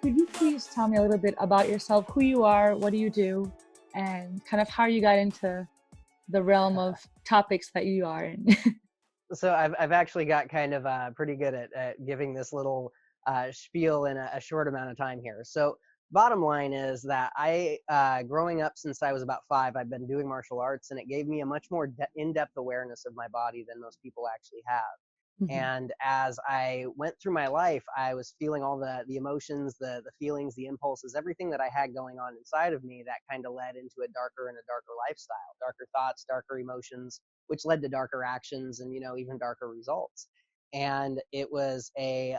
Could you please tell me a little bit about yourself, who you are, what do you do, and kind of how you got into the realm of topics that you are in? So I've actually got kind of pretty good at giving this little spiel in a short amount of time here. So bottom line is that growing up since I was about 5, I've been doing martial arts, and it gave me a much more in-depth awareness of my body than most people actually have. Mhm. And as I went through my life, I was feeling all the emotions, the feelings, the impulses, everything that I had going on inside of me that kind of led into a darker and a darker lifestyle, darker thoughts, darker emotions, which led to darker actions and, even darker results. And it was a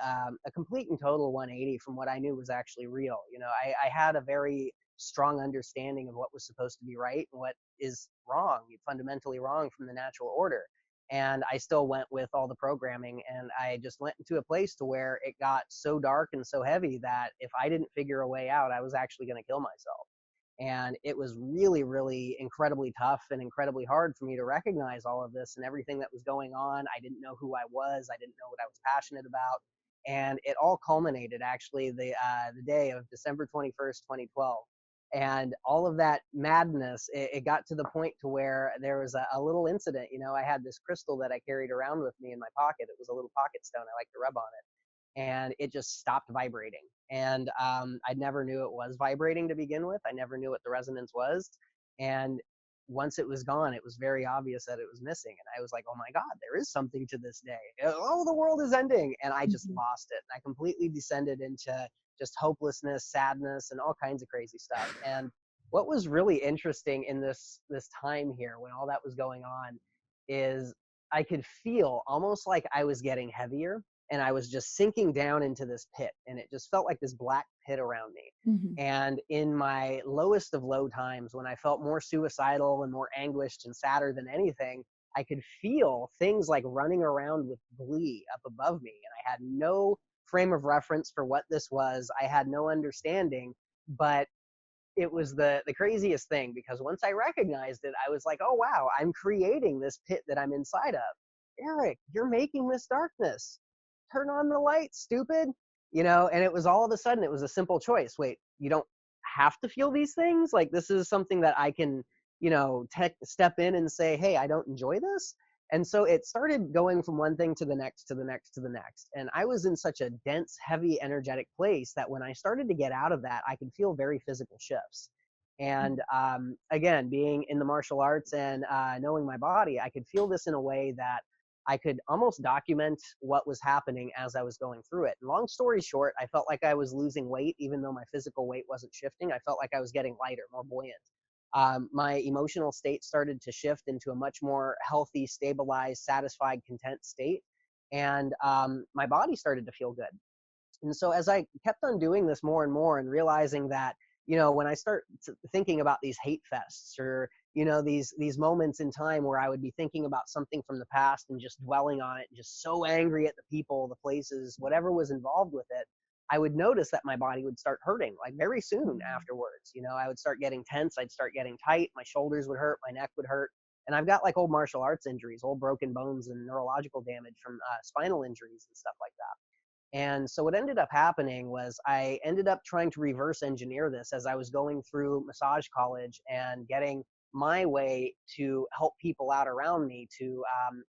complete and total 180 from what I knew was actually real. I had a very strong understanding of what was supposed to be right and what is wrong, fundamentally wrong from the natural order. And I still went with all the programming, and I just went into a place to where it got so dark and so heavy that if I didn't figure a way out, I was actually going to kill myself. And it was really, really incredibly tough and incredibly hard for me to recognize all of this and everything that was going on. I didn't know who I was. I didn't know what I was passionate about. And it all culminated actually the day of December 21st, 2012. And all of that madness, it got to the point to where there was a little incident. I had this crystal that I carried around with me in my pocket. It was a little pocket stone. I like to rub on it, and it just stopped vibrating. And I never knew it was vibrating to begin with. I never knew what the resonance was. And once it was gone, it was very obvious that it was missing. And I was like, oh my God, there is something to this day. Oh, the world is ending. And I just Mhm. lost it. And I completely descended into just hopelessness, sadness, and all kinds of crazy stuff. And what was really interesting in this time here when all that was going on is I could feel almost like I was getting heavier, and I was just sinking down into this pit, and it just felt like this black pit around me. Mhm. And in my lowest of low times, when I felt more suicidal and more anguished and sadder than anything, I could feel things like running around with glee up above me. And I had no frame of reference for what this was. I had no understanding, but it was the craziest thing, because once I recognized it, I was like, oh wow, I'm creating this pit that I'm inside of. Eric, you're making this darkness. Turn on the light, stupid. And it was all of a sudden, it was a simple choice. Wait, you don't have to feel these things? Like, this is something that I can, step in and say, hey, I don't enjoy this. And so it started going from one thing to the next, to the next, to the next. And I was in such a dense, heavy, energetic place that when I started to get out of that, I could feel very physical shifts. And again, being in the martial arts and knowing my body, I could feel this in a way that I could almost document what was happening as I was going through it. And long story short, I felt like I was losing weight, even though my physical weight wasn't shifting. I felt like I was getting lighter, more buoyant. My emotional state started to shift into a much more healthy, stabilized, satisfied, content state. And my body started to feel good. And so as I kept on doing this more and more and realizing that, when I start thinking about these hate fests, or, these moments in time where I would be thinking about something from the past and just dwelling on it, just so angry at the people, the places, whatever was involved with it, I would notice that my body would start hurting like very soon Mhm. afterwards. I would start getting tense. I'd start getting tight. My shoulders would hurt. My neck would hurt. And I've got like old martial arts injuries, old broken bones and neurological damage from spinal injuries and stuff like that. And so what ended up happening was I ended up trying to reverse engineer this as I was going through massage college and getting my way to help people out around me to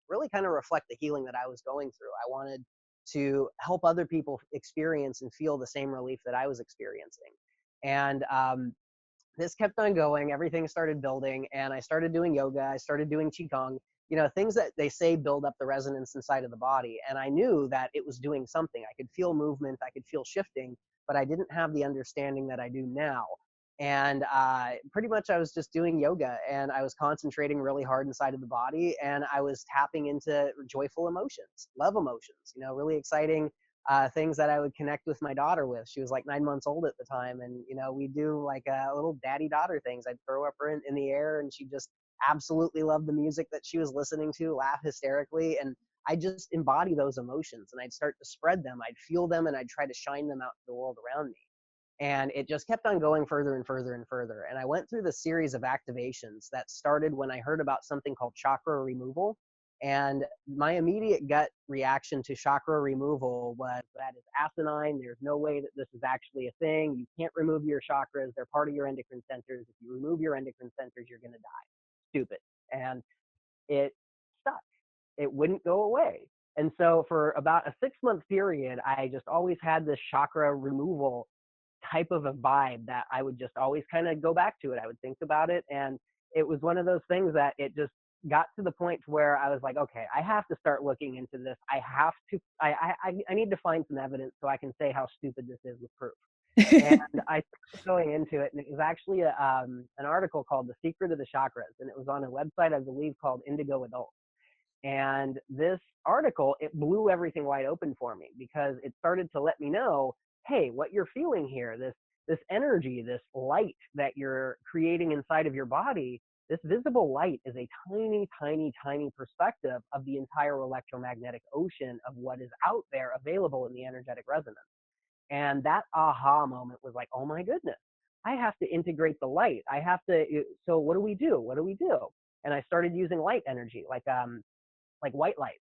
really kind of reflect the healing that I was going through. I wanted to help other people experience and feel the same relief that I was experiencing. And this kept on going. Everything started building, and I started doing yoga. I started doing Qigong, things that they say build up the resonance inside of the body. And I knew that it was doing something. I could feel movement, I could feel shifting, but I didn't have the understanding that I do now. And pretty much I was just doing yoga, and I was concentrating really hard inside of the body, and I was tapping into joyful emotions, love emotions, really exciting things that I would connect with my daughter with. She was like 9 months old at the time. And, we do like little daddy daughter things. I'd throw up her in the air, and she just absolutely loved the music that she was listening to, laugh hysterically. And I just embody those emotions, and I'd start to spread them. I'd feel them, and I'd try to shine them out to the world around me. And it just kept on going further and further and further. And I went through the series of activations that started when I heard about something called chakra removal. And my immediate gut reaction to chakra removal was that is asinine. There's no way that this is actually a thing. You can't remove your chakras. They're part of your endocrine centers. If you remove your endocrine centers, you're going to die. Stupid. And it stuck. It wouldn't go away. And so for about a 6-month period, I just always had this chakra removal type of a vibe that I would just always kind of go back to it. I would think about it. And it was one of those things that it just got to the point where I was like, okay, I have to start looking into this. I have to, I need to find some evidence so I can say how stupid this is with proof. And I started going into it, and it was actually an article called The Secret of the Chakras. And it was on a website, I believe, called Indigo Adult. And this article, it blew everything wide open for me because it started to let me know, hey, what you're feeling here, this energy, this light that you're creating inside of your body, this visible light is a tiny, tiny, tiny perspective of the entire electromagnetic ocean of what is out there available in the energetic resonance. And that aha moment was like, oh my goodness, I have to integrate the light. I have to, so what do we do? What do we do? And I started using light energy, like white light.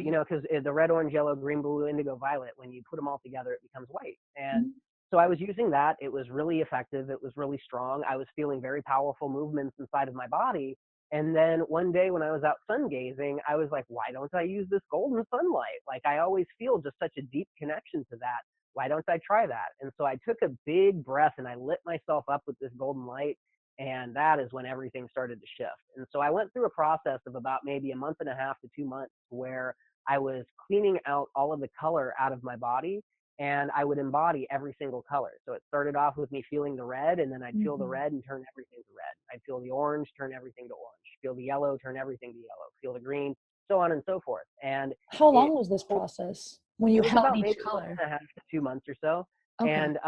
You know, because the red, orange, yellow, green, blue, indigo, violet, when you put them all together, it becomes white. And so I was using that. It was really effective. It was really strong. I was feeling very powerful movements inside of my body. And then one day when I was out sun gazing, I was like, why don't I use this golden sunlight? Like I always feel just such a deep connection to that. Why don't I try that? And so I took a big breath and I lit myself up with this golden light. And that is when everything started to shift. And so I went through a process of about maybe a month and a half to 2 months where I was cleaning out all of the color out of my body, and I would embody every single color. So it started off with me feeling the red, and then I'd feel the red and turn everything to red. I'd feel the orange, turn everything to orange. Feel the yellow, turn everything to yellow. Feel the green, so on and so forth. And How it long was this process when you it was held about each maybe a month color? and a half to 2 months or so. Okay. And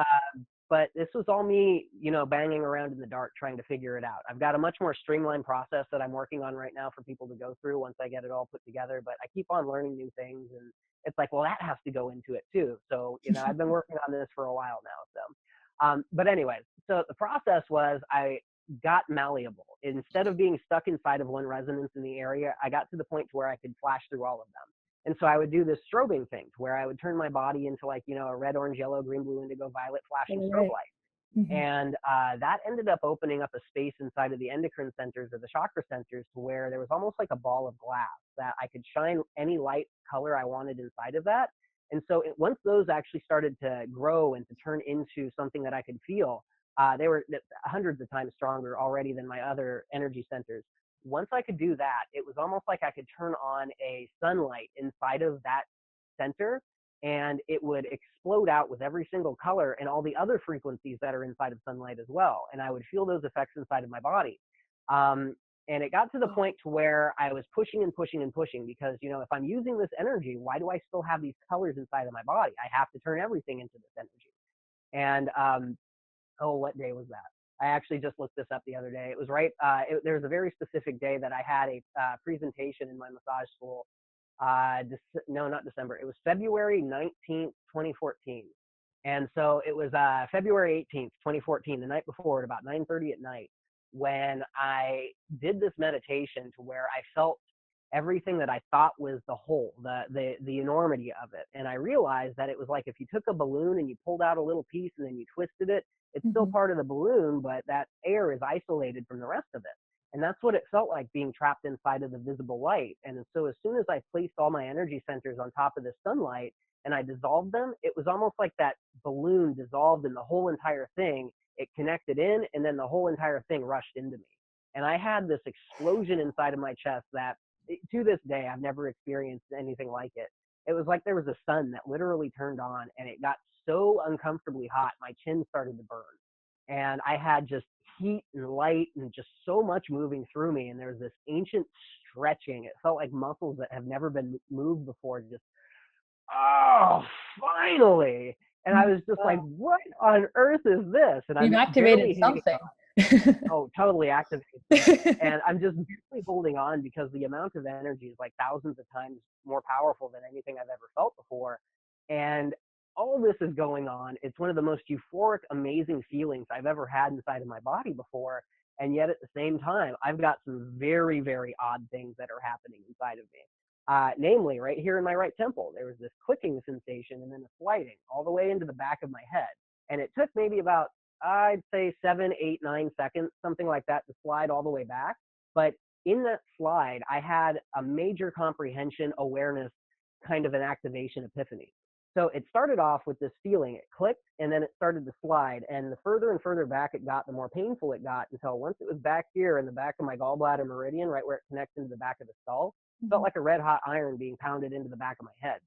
but this was all me, you know, banging around in the dark trying to figure it out. I've got a much more streamlined process that I'm working on right now for people to go through once I get it all put together. But I keep on learning new things, and it's like, well, that has to go into it too. So, you know, I've been working on this for a while now. But anyways, so the process was I got malleable. Instead of being stuck inside of one resonance in the area, I got to the point to where I could flash through all of them. And so I would do this strobing thing where I would turn my body into like, you know, a red, orange, yellow, green, blue, indigo, violet flashing strobe Right. light. And that ended up opening up a space inside of the endocrine centers or the chakra centers to where there was almost like a ball of glass that I could shine any light color I wanted inside of that. And so once those actually started to grow and to turn into something that I could feel, they were hundreds of times stronger already than my other energy centers. Once I could do that, it was almost like I could turn on a sunlight inside of that center, and it would explode out with every single color and all the other frequencies that are inside of sunlight as well. And I would feel those effects inside of my body. And it got to the point to where I was pushing and pushing and pushing because, you know, if I'm using this energy, why do I still have these colors inside of my body? I have to turn everything into this energy. And oh, what day was that? I actually just looked this up the other day. It was right. There was a very specific day that I had a presentation in my massage school. No, not December. It was February 19th, 2014. And so it was February 18th, 2014, the night before at about 9:30 at night, when I did this meditation to where I felt everything that I thought was the whole, the enormity of it. And I realized that it was like if you took a balloon and you pulled out a little piece and then you twisted it, it's still part of the balloon, but that air is isolated from the rest of it. And that's what it felt like being trapped inside of the visible light. And so as soon as I placed all my energy centers on top of the sunlight and I dissolved them, it was almost like that balloon dissolved in the whole entire thing. It connected in, and then the whole entire thing rushed into me. And I had this explosion inside of my chest that to this day, I've never experienced anything like it. It was like there was a sun that literally turned on, and it got so uncomfortably hot, my chin started to burn. And I had just heat and light and just so much moving through me. And there was this ancient stretching. It felt like muscles that have never been moved before. Just, oh, finally. And I was just like, what on earth is this? And You've I'm activated barely hanging something. on. Oh, totally activated. And I'm just barely holding on because the amount of energy is like thousands of times more powerful than anything I've ever felt before. And all this is going on. It's one of the most euphoric, amazing feelings I've ever had inside of my body before. And yet at the same time, I've got some very, very odd things that are happening inside of me. Namely, right here in my right temple, there was this clicking sensation and then a sliding all the way into the back of my head. And it took maybe about, I'd say 7, 8, 9 seconds, something like that, to slide all the way back. But in that slide, I had a major comprehension, awareness, kind of an activation epiphany. So it started off with this feeling. It clicked and then it started to slide. And the further and further back it got, the more painful it got, until once it was back here in the back of my gallbladder meridian, right where it connects into the back of the skull, it felt like a red hot iron being pounded into the back of my head.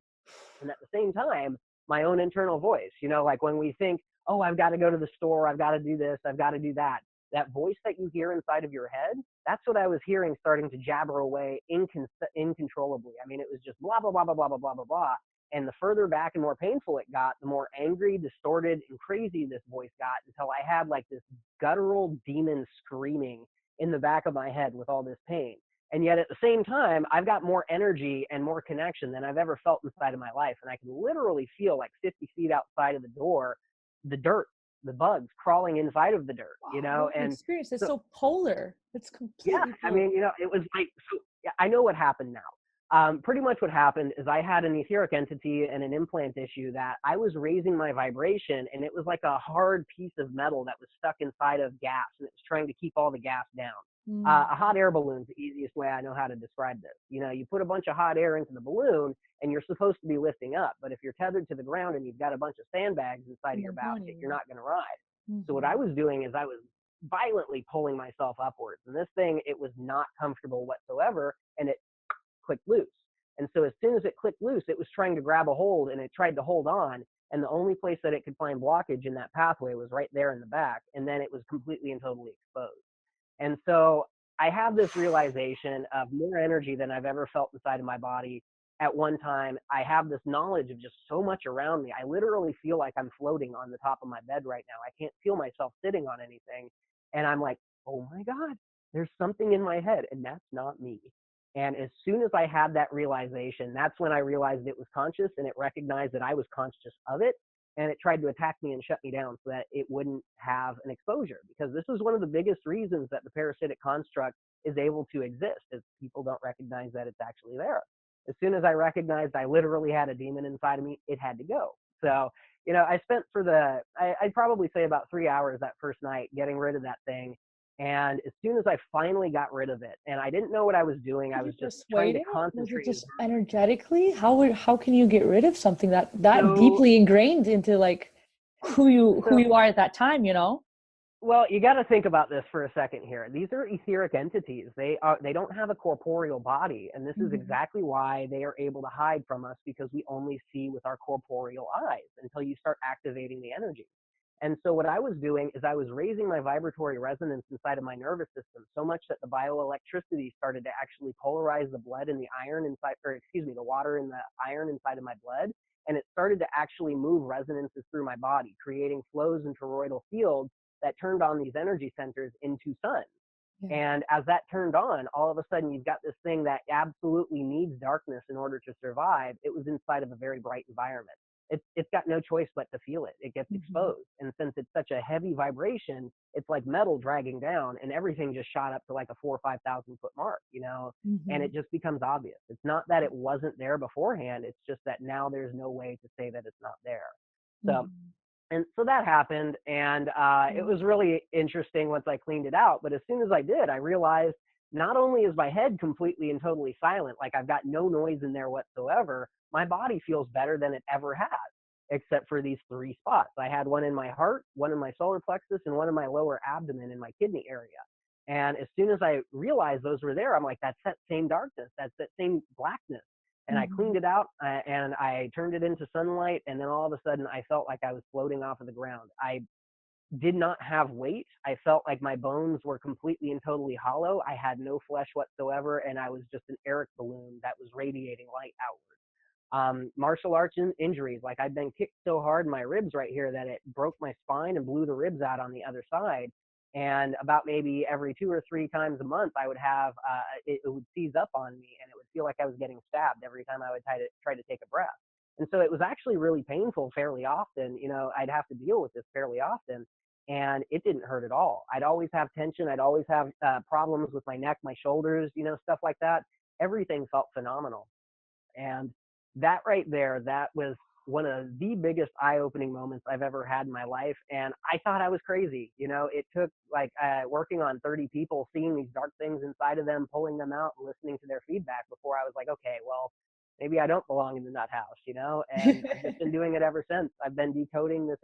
And at the same time, my own internal voice, like when we think, oh, I've got to go to the store, I've got to do this, I've got to do that. That voice that you hear inside of your head, that's what I was hearing starting to jabber away incontrollably. I mean, it was just blah, blah, blah, blah, blah, blah, blah, blah, blah. And the further back and more painful it got, the more angry, distorted, and crazy this voice got, until I had like this guttural demon screaming in the back of my head with all this pain. And yet at the same time, I've got more energy and more connection than I've ever felt inside of my life. And I can literally feel like 50 feet outside of the door, the dirt, the bugs crawling inside of the dirt, Wow, what an and experience. It's so, so polar. It's yeah, completely I polar. mean, it was like, so yeah, I know what happened now. Pretty much what happened is I had an etheric entity and an implant issue that I was raising my vibration, and it was like a hard piece of metal that was stuck inside of gas, and it was trying to keep all the gas down. A hot air balloon is the easiest way I know how to describe this. You put a bunch of hot air into the balloon, and you're supposed to be lifting up. But if you're tethered to the ground and you've got a bunch of sandbags inside of your basket, you're not going to ride. So what I was doing is I was violently pulling myself upwards. And this thing, it was not comfortable whatsoever, and it clicked loose. And so as soon as it clicked loose, it was trying to grab a hold, and it tried to hold on. And the only place that it could find blockage in that pathway was right there in the back. And then it was completely and totally exposed. And so I have this realization of more energy than I've ever felt inside of my body at one time. I have this knowledge of just so much around me. I literally feel like I'm floating on the top of my bed right now. I can't feel myself sitting on anything. And I'm like, oh my God, there's something in my head, and that's not me. And as soon as I had that realization, that's when I realized it was conscious, and it recognized that I was conscious of it. And it tried to attack me and shut me down so that it wouldn't have an exposure. Because this is one of the biggest reasons that the parasitic construct is able to exist, is people don't recognize that it's actually there. As soon as I recognized I literally had a demon inside of me, it had to go. So, I spent I'd probably say about 3 hours that first night getting rid of that thing. And as soon as I finally got rid of it, and I didn't know what I was doing, I Did you was just trying persuade to it? Was it concentrate. just energetically? How can you get rid of something that So, deeply ingrained into like who so you are at that time? Well, you got to think about this for a second here. These are etheric entities. They don't have a corporeal body, and this is Mm-hmm. exactly why they are able to hide from us, because we only see with our corporeal eyes until you start activating the energy. And so what I was doing is I was raising my vibratory resonance inside of my nervous system so much that the bioelectricity started to actually polarize the blood and the iron inside, or excuse me, the water and the iron inside of my blood. And it started to actually move resonances through my body, creating flows and toroidal fields that turned on these energy centers into suns. Yeah. And as that turned on, all of a sudden you've got this thing that absolutely needs darkness in order to survive. It was inside of a very bright environment. It's got no choice but to feel it. It gets Mm-hmm. exposed. And since it's such a heavy vibration, it's like metal dragging down, and everything just shot up to like a 4 or 5,000 foot mark, and Mm-hmm. it just becomes obvious. It's not that it wasn't there beforehand. It's just that now there's no way to say that it's not there. So Mm-hmm. and so that happened, and it was really interesting once I cleaned it out. But as soon as I did, I realized not only is my head completely and totally silent, like I've got no noise in there whatsoever, my body feels better than it ever has, except for these three spots. I had one in my heart, one in my solar plexus, and one in my lower abdomen in my kidney area. And as soon as I realized those were there, I'm like, that's that same darkness, that's that same blackness. And I Mm-hmm. cleaned it out, and I turned it into sunlight. And then all of a sudden I felt like I was floating off of the ground. I did not have weight. I felt like my bones were completely and totally hollow. I had no flesh whatsoever. And I was just an Eric balloon that was radiating light outward. Martial arts injuries, like I'd been kicked so hard in my ribs right here that it broke my spine and blew the ribs out on the other side. And about maybe every 2 or 3 times a month, I would have it would seize up on me, and it would feel like I was getting stabbed every time I would try to take a breath. And so it was actually really painful fairly often. I'd have to deal with this fairly often. and it didn't hurt at all. I'd always have tension. I'd always have problems with my neck, my shoulders, stuff like that. Everything felt phenomenal. And that right there, that was one of the biggest eye-opening moments I've ever had in my life. And I thought I was crazy. It took like working on 30 people, seeing these dark things inside of them, pulling them out and listening to their feedback before I was like, okay, well, maybe I don't belong in the nut house. And I've just been doing it ever since. I've been decoding these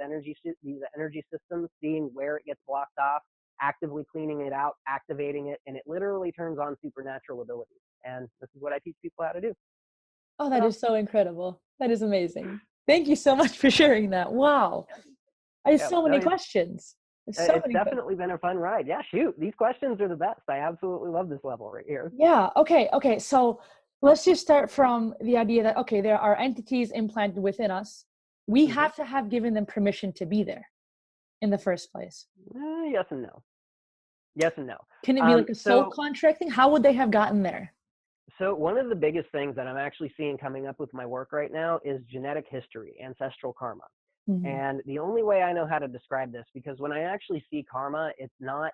energy systems, seeing where it gets blocked off, actively cleaning it out, activating it, and it literally turns on supernatural abilities. And this is what I teach people how to do. Oh, that is so incredible. That is amazing. Thank you so much for sharing that. Wow. I have Yeah, so no, many questions. There's so it's many questions. definitely been a fun ride. Yeah, shoot, these questions are the best. I absolutely love this level right here. Yeah. Okay. Okay. So let's just start from the idea that, okay, there are entities implanted within us. We Hmm. have to have given them permission to be there in the first place. Yes and no. Yes and no. Can it be like a soul So contract thing? How would they have gotten there? So one of the biggest things that I'm actually seeing coming up with my work right now is genetic history, ancestral karma. Mhm. And the only way I know how to describe this, because when I actually see karma, it's not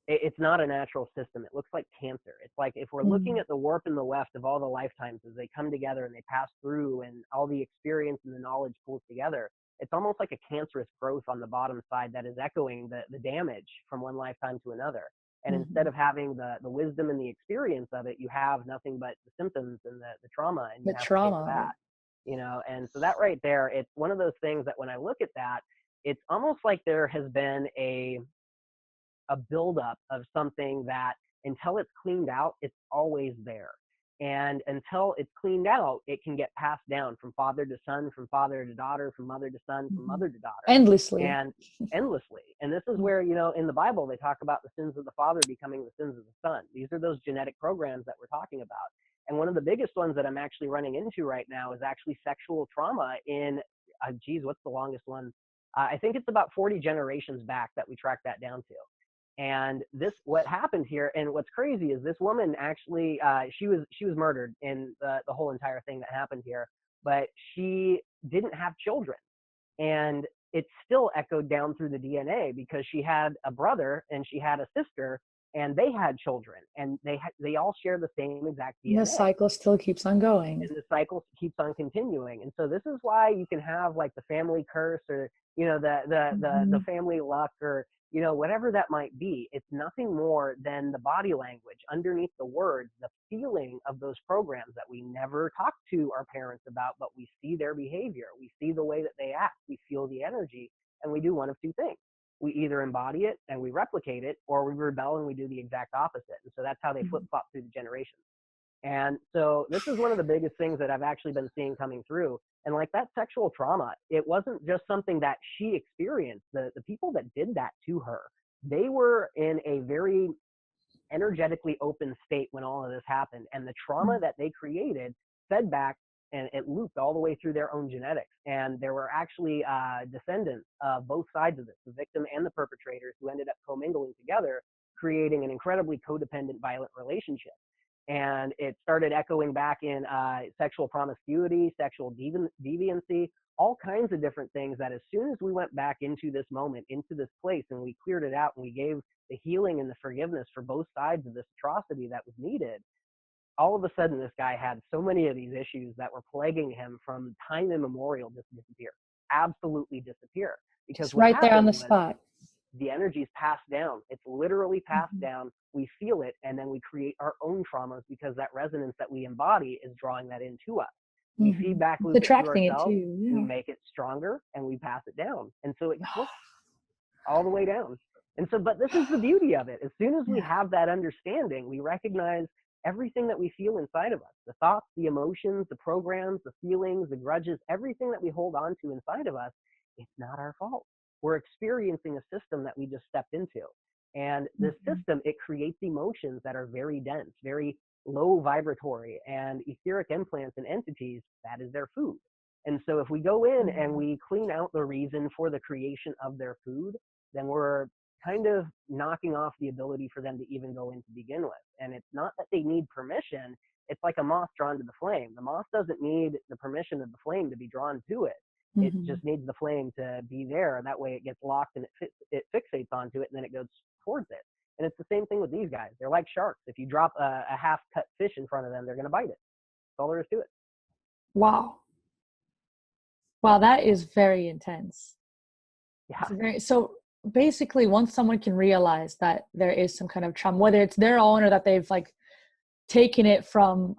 a natural system. It looks like cancer. It's like if we're looking Mhm. at the warp and the weft of all the lifetimes as they come together and they pass through and all the experience and the knowledge pulls together, it's almost like a cancerous growth on the bottom side that is echoing the damage from one lifetime to another. And instead Mhm. of having the wisdom and the experience of it, you have nothing but the symptoms and the trauma, and you The have to pay for trauma of it. that. And so that right there, it's one of those things that when I look at that, it's almost like there has been a buildup of something that until it's cleaned out, it's always there. And until it's cleaned out, it can get passed down from father to son, from father to daughter, from mother to son, from Mhm. mother to daughter, Endlessly. and endlessly. And this is where, in the Bible, they talk about the sins of the father becoming the sins of the son. These are those genetic programs that we're talking about. And one of the biggest ones that I'm actually running into right now is actually sexual trauma in, geez, what's the longest one? I think it's about 40 generations back that we track that down to. And this, what happened here, and what's crazy is this woman actually, she was murdered in the whole entire thing that happened here, but she didn't have children, and it still echoed down through the DNA because she had a brother and she had a sister, and they had children, and they all share the same exact And the DNA, cycle still keeps on going. and the cycle keeps on continuing. And so this is why you can have like the family curse, or the Mhm. family luck, or whatever that might be. It's nothing more than the body language underneath the words, the feeling of those programs that we never talk to our parents about, but we see their behavior, we see the way that they act, we feel the energy, and we do one of two things. We either embody it and we replicate it, or we rebel and we do the exact opposite. And so that's how they flip flop through the generations. And so this is one of the biggest things that I've actually been seeing coming through. And like that sexual trauma, it wasn't just something that she experienced. The people that did that to her, they were in a very energetically open state when all of this happened. And the trauma that they created fed back, and it looped all the way through their own genetics. And there were actually descendants of both sides of this, the victim and the perpetrators, who ended up commingling together, creating an incredibly codependent, violent relationship. And it started echoing back in sexual promiscuity, sexual deviancy, all kinds of different things that as soon as we went back into this moment, into this place, and we cleared it out and we gave the healing and the forgiveness for both sides of this atrocity that was needed, all of a sudden this guy had so many of these issues that were plaguing him from time immemorial just disappear, absolutely disappear. Because Just what right there on happened the was spot. the energy is passed down. It's literally passed Mhm. down. We feel it, and then we create our own traumas because that resonance that we embody is drawing that into us. We Mhm. feedback It's loop it through attracting it to ourselves. you. We Yeah. make it stronger, and we pass it down. And so it flips all the way down. And so, but this is the beauty of it. As soon as we Yeah. have that understanding, we recognize everything that we feel inside of us, the thoughts, the emotions, the programs, the feelings, the grudges, everything that we hold on to inside of us, it's not our fault. We're experiencing a system that we just stepped into. And this Mhm. system, it creates emotions that are very dense, very low vibratory, and etheric implants and entities, that is their food. And so if we go in and Mhm. we clean out the reason for the creation of their food, then we're kind of knocking off the ability for them to even go in to begin with. And it's not that they need permission. It's like a moth drawn to the flame. The moth doesn't need the permission of the flame to be drawn to it. It Mm-hmm. just needs the flame to be there, and that way it gets locked and it fixates onto it, and then it goes towards it. And it's the same thing with these guys. They're like sharks. If you drop a half-cut fish in front of them, they're going to bite it. That's all there is to it. Wow. Wow, that is very intense. Yeah. So basically, once someone can realize that there is some kind of trauma, whether it's their own or that they've like taken it from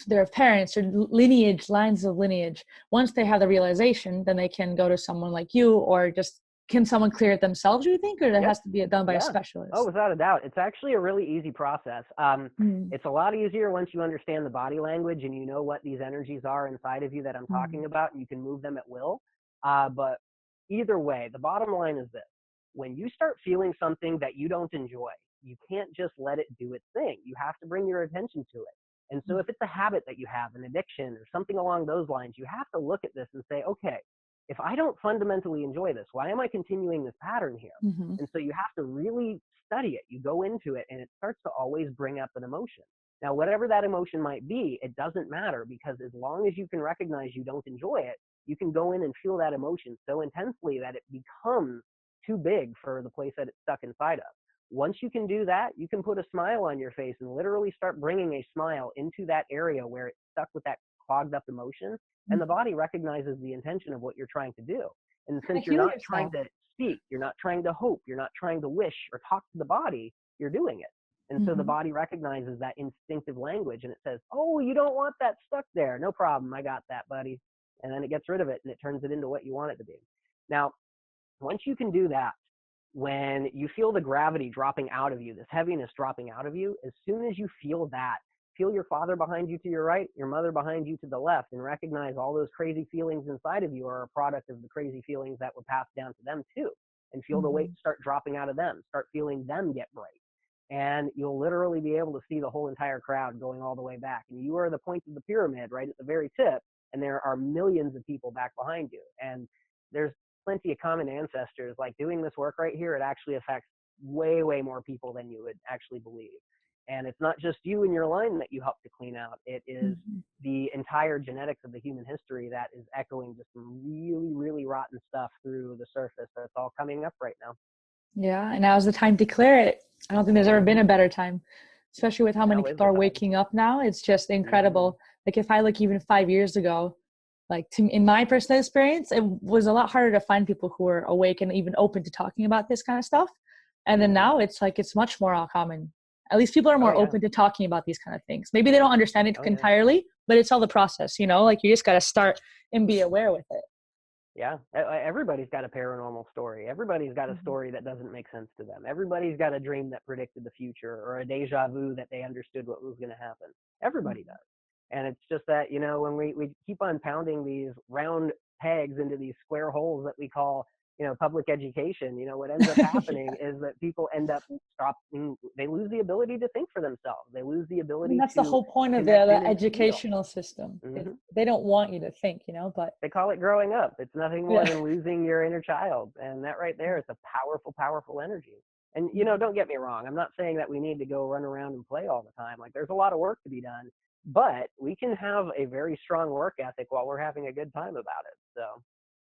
their parents or lineage, lines of lineage, once they have the realization, then they can go to someone like you, or just can someone clear it themselves, do you think, or that Yep. has to be done by a Yeah. Oh, specialist? without a doubt. It's actually a really easy process. Mm, It's a lot easier once you understand the body language and you know what these energies are inside of you that I'm mm, talking about, and you can move them at will. But either way, the bottom line is this. When you start feeling something that you don't enjoy, you can't just let it do its thing. You have to bring your attention to it. And so mm, if it's a habit that you have, an addiction or something along those lines, you have to look at this and say, okay, if I don't fundamentally enjoy this, why am I continuing this pattern here? mhm, And so you have to really study it. You go into it and it starts to always bring up an emotion. Now, whatever that emotion might be, it doesn't matter, because as long as you can recognize you don't enjoy it, you can go in and feel that emotion so intensely that it becomes too big for the place that it's stuck inside of. Once you can do that, you can put a smile on your face and literally start bringing a smile into that area where it's stuck with that clogged up emotion. And the mhm. body recognizes the intention of what you're trying to do. And Kind since of you're heal not trying yourself. to speak, you're not trying to hope, you're not trying to wish or talk to the body, you're doing it. And so the Mhm, body recognizes that instinctive language and it says, oh, you don't want that stuck there. No problem. I got that, buddy. And then it gets rid of it and it turns it into what you want it to be. Now, once you can do that, when you feel the gravity dropping out of you, this heaviness dropping out of you, as soon as you feel that, feel your father behind you to your right, your mother behind you to the left, and recognize all those crazy feelings inside of you are a product of the crazy feelings that were passed down to them too. And feel the weight mhm. start dropping out of them, start feeling them get bright. And you'll literally be able to see the whole entire crowd going all the way back. And you are the point of the pyramid right at the very tip, and there are millions of people back behind you. And there's plenty of common ancestors. Like, doing this work right here, it actually affects way, way more people than you would actually believe. And it's not just you and your line that you help to clean out. It is Mhm. the entire genetics of the human history that is echoing just some really, really rotten stuff through the surface that's all coming up right now. Yeah, and now's the time to clear it. I don't think there's ever been a Mm-hmm. better time, especially with how many Now is people the are time. waking up now. It's just Mm-hmm. incredible. Like if I look even 5 years ago, like in my personal experience, it was a lot harder to find people who were awake and even open to talking about this kind of stuff. And then Mm-hmm. now it's like it's much more common. At least people are Oh more yeah. open to talking about these kind of things. Maybe they don't understand it Oh yeah. entirely, but it's all the process, you know? Like you just got to start and be aware with it. Yeah, everybody's got a paranormal story. Everybody's got a Mhm. story that doesn't make sense to them. Everybody's got a dream that predicted the future, or a deja vu that they understood what was going to happen. Everybody does. And it's just that, when we keep on pounding these round pegs into these square holes that we call, public education, what ends up happening is that people end up stopping, they lose the ability to think for themselves. They lose the I mean, ability that's the to whole point of connect the in and feel. educational system. Hmm. They don't want you to think, but They call it growing up. It's nothing more yeah. than losing your inner child. And that right there is a powerful, powerful energy. And, Mhm. don't get me wrong. I'm not saying that we need to go run around and play all the time. Like, there's a lot of work to be done, but we can have a very strong work ethic while we're having a good time about it. So,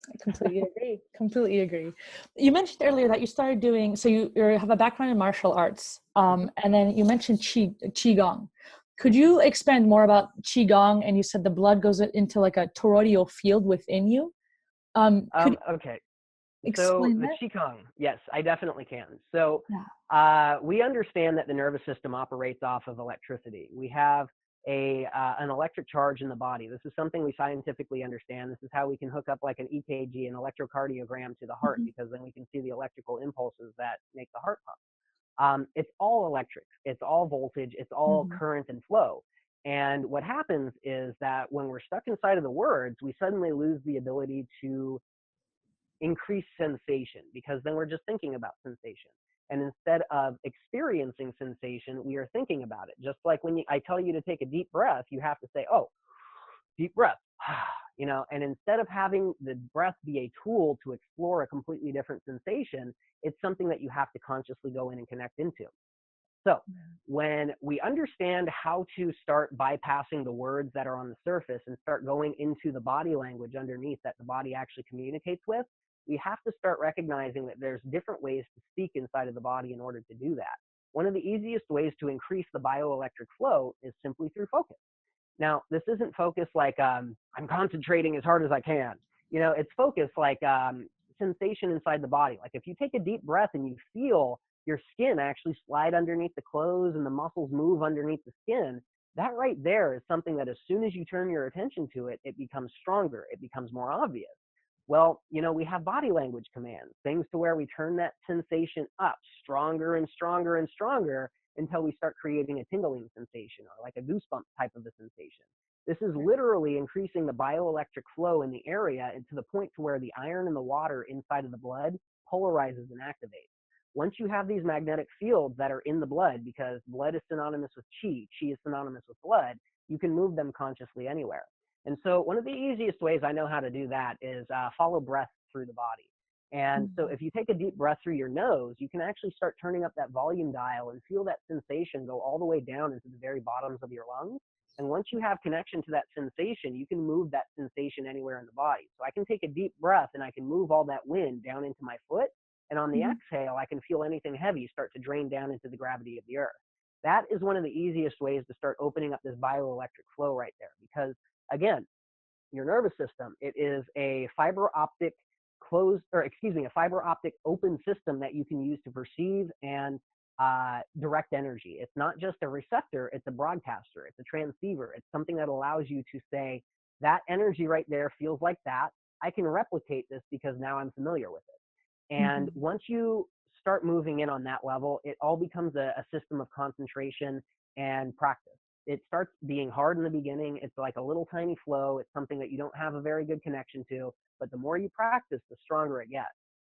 I completely agree. Completely agree. You mentioned earlier that you started doing, so you have a background in martial arts, mhm, and then you mentioned Qigong. Could mhm. you expand more about Qigong? And you said the blood goes into like a toroidal field within you. Could you Okay. So explain the that? Qigong, yes, I definitely can. So Yeah. we understand that the nervous system operates off of electricity. We have an electric charge in the body. This is something we scientifically understand. This is how we can hook up like an EKG, an electrocardiogram, to the heart, Mhm. because then we can see the electrical impulses that make the heart pump. It's all electric. It's all voltage. It's all Mhm. current and flow. And what happens is that when we're stuck inside of the words, we suddenly lose the ability to increase sensation, because then we're just thinking about sensation. And instead of experiencing sensation, we are thinking about it. Just like when I tell you to take a deep breath, you have to say, oh, deep breath, and instead of having the breath be a tool to explore a completely different sensation, it's something that you have to consciously go in and connect into. So when we understand how to start bypassing the words that are on the surface and start going into the body language underneath that the body actually communicates with, we have to start recognizing that there's different ways to speak inside of the body in order to do that. One of the easiest ways to increase the bioelectric flow is simply through focus. Now, this isn't focus like I'm concentrating as hard as I can. You know, it's focus like sensation inside the body. Like if you take a deep breath and you feel your skin actually slide underneath the clothes and the muscles move underneath the skin, that right there is something that as soon as you turn your attention to it, it becomes stronger. It becomes more obvious. Well, you know, we have body language commands, things to where we turn that sensation up stronger and stronger and stronger until we start creating a tingling sensation or like a goosebump type of a sensation. This is literally increasing the bioelectric flow in the area and to the point to where the iron and the water inside of the blood polarizes and activates. Once you have these magnetic fields that are in the blood, because blood is synonymous with qi, qi is synonymous with blood, you can move them consciously anywhere. And so one of the easiest ways I know how to do that is follow breath through the body. And so if you take a deep breath through your nose, you can actually start turning up that volume dial and feel that sensation go all the way down into the very bottoms of your lungs. And once you have connection to that sensation, you can move that sensation anywhere in the body. So I can take a deep breath and I can move all that wind down into my foot. And on the exhale, I can feel anything heavy start to drain down into the gravity of the earth. That is one of the easiest ways to start opening up this bioelectric flow right there. Because again, your nervous system, it is a fiber optic a fiber optic open system that you can use to perceive and direct energy. It's not just a receptor, it's a broadcaster, it's a transceiver. It's something that allows you to say, that energy right there feels like that. I can replicate this because now I'm familiar with it. And once you start moving in on that level, it all becomes a system of concentration and practice. It starts being hard in the beginning. It's like a little tiny flow. It's something that you don't have a very good connection to, but the more you practice, the stronger it gets.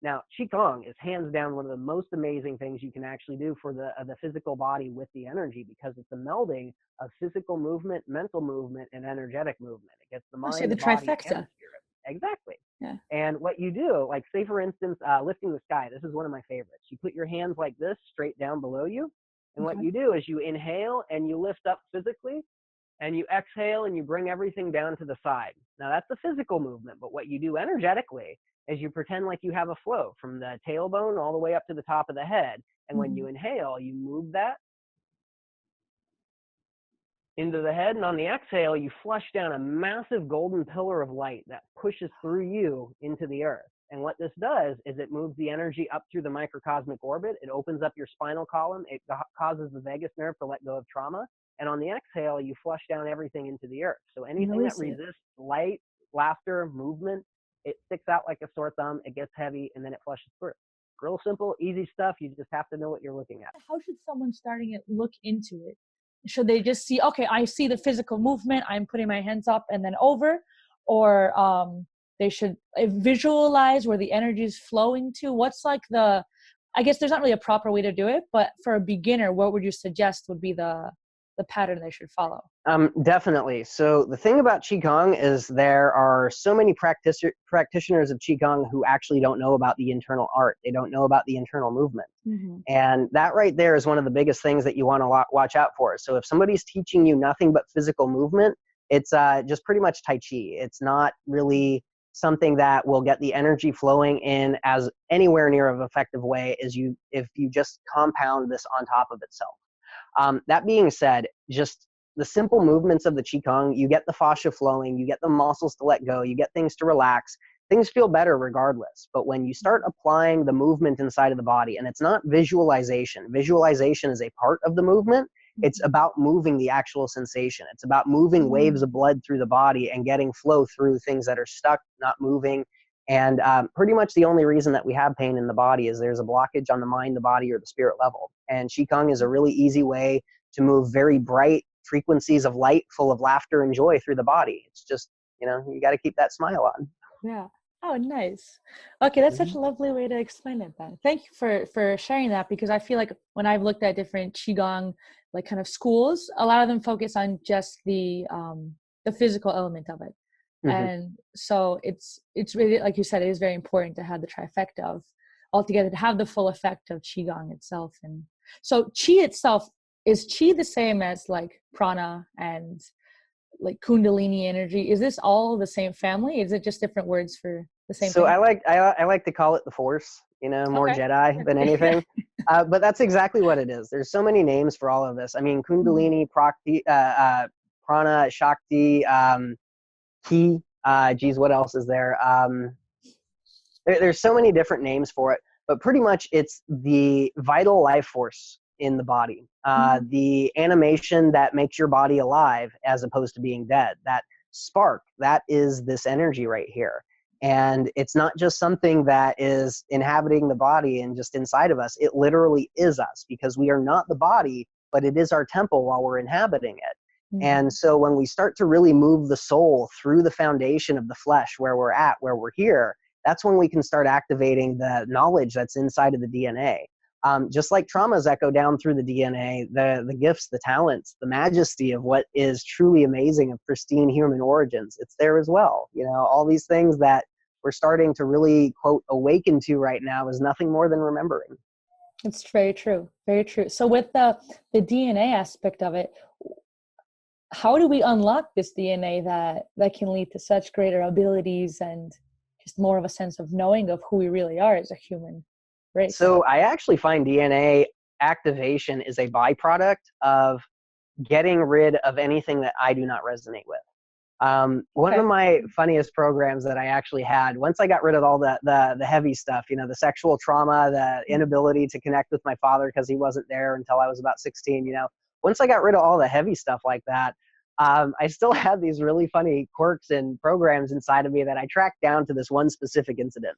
Now, Qigong is hands down one of the most amazing things you can actually do for the physical body with the energy, because it's a melding of physical movement, mental movement, and energetic movement. It gets the mind, the the body, trifecta. and the spirit. Exactly. Yeah. And what you do, like say for instance, lifting the sky, this is one of my favorites. You put your hands like this straight down below you. And what you do is you inhale and you lift up physically, and you exhale and you bring everything down to the side. Now that's a physical movement, but what you do energetically is you pretend like you have a flow from the tailbone all the way up to the top of the head. And when you inhale, you move that into the head, and on the exhale, you flush down a massive golden pillar of light that pushes through you into the earth. And what this does is it moves the energy up through the microcosmic orbit. It opens up your spinal column. It causes the vagus nerve to let go of trauma. And on the exhale, you flush down everything into the earth. So anything that resists light, laughter, movement, it sticks out like a sore thumb. It gets heavy, and then it flushes through. Real simple, easy stuff. You just have to know what you're looking at. How should someone starting it look into it? Should they just see, okay, I see the physical movement, I'm putting my hands up and then over, or they should visualize where the energy is flowing to? What's like I guess there's not really a proper way to do it, but for a beginner, what would you suggest would be the pattern they should follow? Definitely. So the thing about Qigong is there are so many practitioners of Qigong who actually don't know about the internal art. They don't know about the internal movement. And that right there is one of the biggest things that you want to watch out for. So if somebody's teaching you nothing but physical movement, it's just pretty much Tai Chi. It's not really something that will get the energy flowing in as anywhere near of effective way as if you just compound this on top of itself. That being said, just the simple movements of the Qigong, you get the fascia flowing, you get the muscles to let go, you get things to relax, things feel better regardless. But when you start applying the movement inside of the body, and it's not visualization, visualization is a part of the movement. It's about moving the actual sensation. It's about moving waves of blood through the body and getting flow through things that are stuck, not moving. And pretty much the only reason that we have pain in the body is there's a blockage on the mind, the body, or the spirit level. And Qigong is a really easy way to move very bright frequencies of light full of laughter and joy through the body. It's just, you got to keep that smile on. Yeah. Oh, nice. Okay, that's such a lovely way to explain it, Ben. Thank you for sharing that, because I feel like when I've looked at different Qigong, like kind of schools, a lot of them focus on just the physical element of it. And so it's really, like you said, it is very important to have the trifecta of altogether to have the full effect of Qigong itself. And so Qi itself, is Qi the same as like prana and like Kundalini energy? Is this all the same family? Is it just different words for the same So thing? I like to call it the Force, you know, more Okay. Jedi than anything. But that's exactly what it is. There's so many names for all of this. I mean, Kundalini, Prana, Shakti, Ki. Geez, what else is there? There's so many different names for it, but pretty much it's the vital life force in the body, the animation that makes your body alive as opposed to being dead. That spark, that is this energy right here. And it's not just something that is inhabiting the body and just inside of us. It literally is us, because we are not the body, but it is our temple while we're inhabiting it. And so when we start to really move the soul through the foundation of the flesh, where we're at, where we're here, that's when we can start activating the knowledge that's inside of the DNA. Just like traumas echo down through the DNA, the gifts, the talents, the majesty of what is truly amazing of pristine human origins, it's there as well. You know, all these things that we're starting to really, quote, awaken to right now is nothing more than remembering. It's very true. Very true. So with the DNA aspect of it, how do we unlock this DNA that can lead to such greater abilities and just more of a sense of knowing of who we really are as a human race? So I actually find DNA activation is a byproduct of getting rid of anything that I do not resonate with. One of my funniest programs that I actually had, once I got rid of all the heavy stuff, you know, the sexual trauma, the inability to connect with my father because he wasn't there until I was about 16, you know, once I got rid of all the heavy stuff like that, I still had these really funny quirks and programs inside of me that I tracked down to this one specific incident.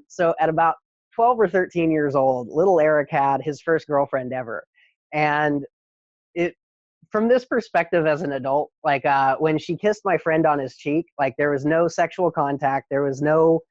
So at about 12 or 13 years old, little Eric had his first girlfriend ever. And it, from this perspective as an adult, like when she kissed my friend on his cheek, like there was no sexual contact, there was no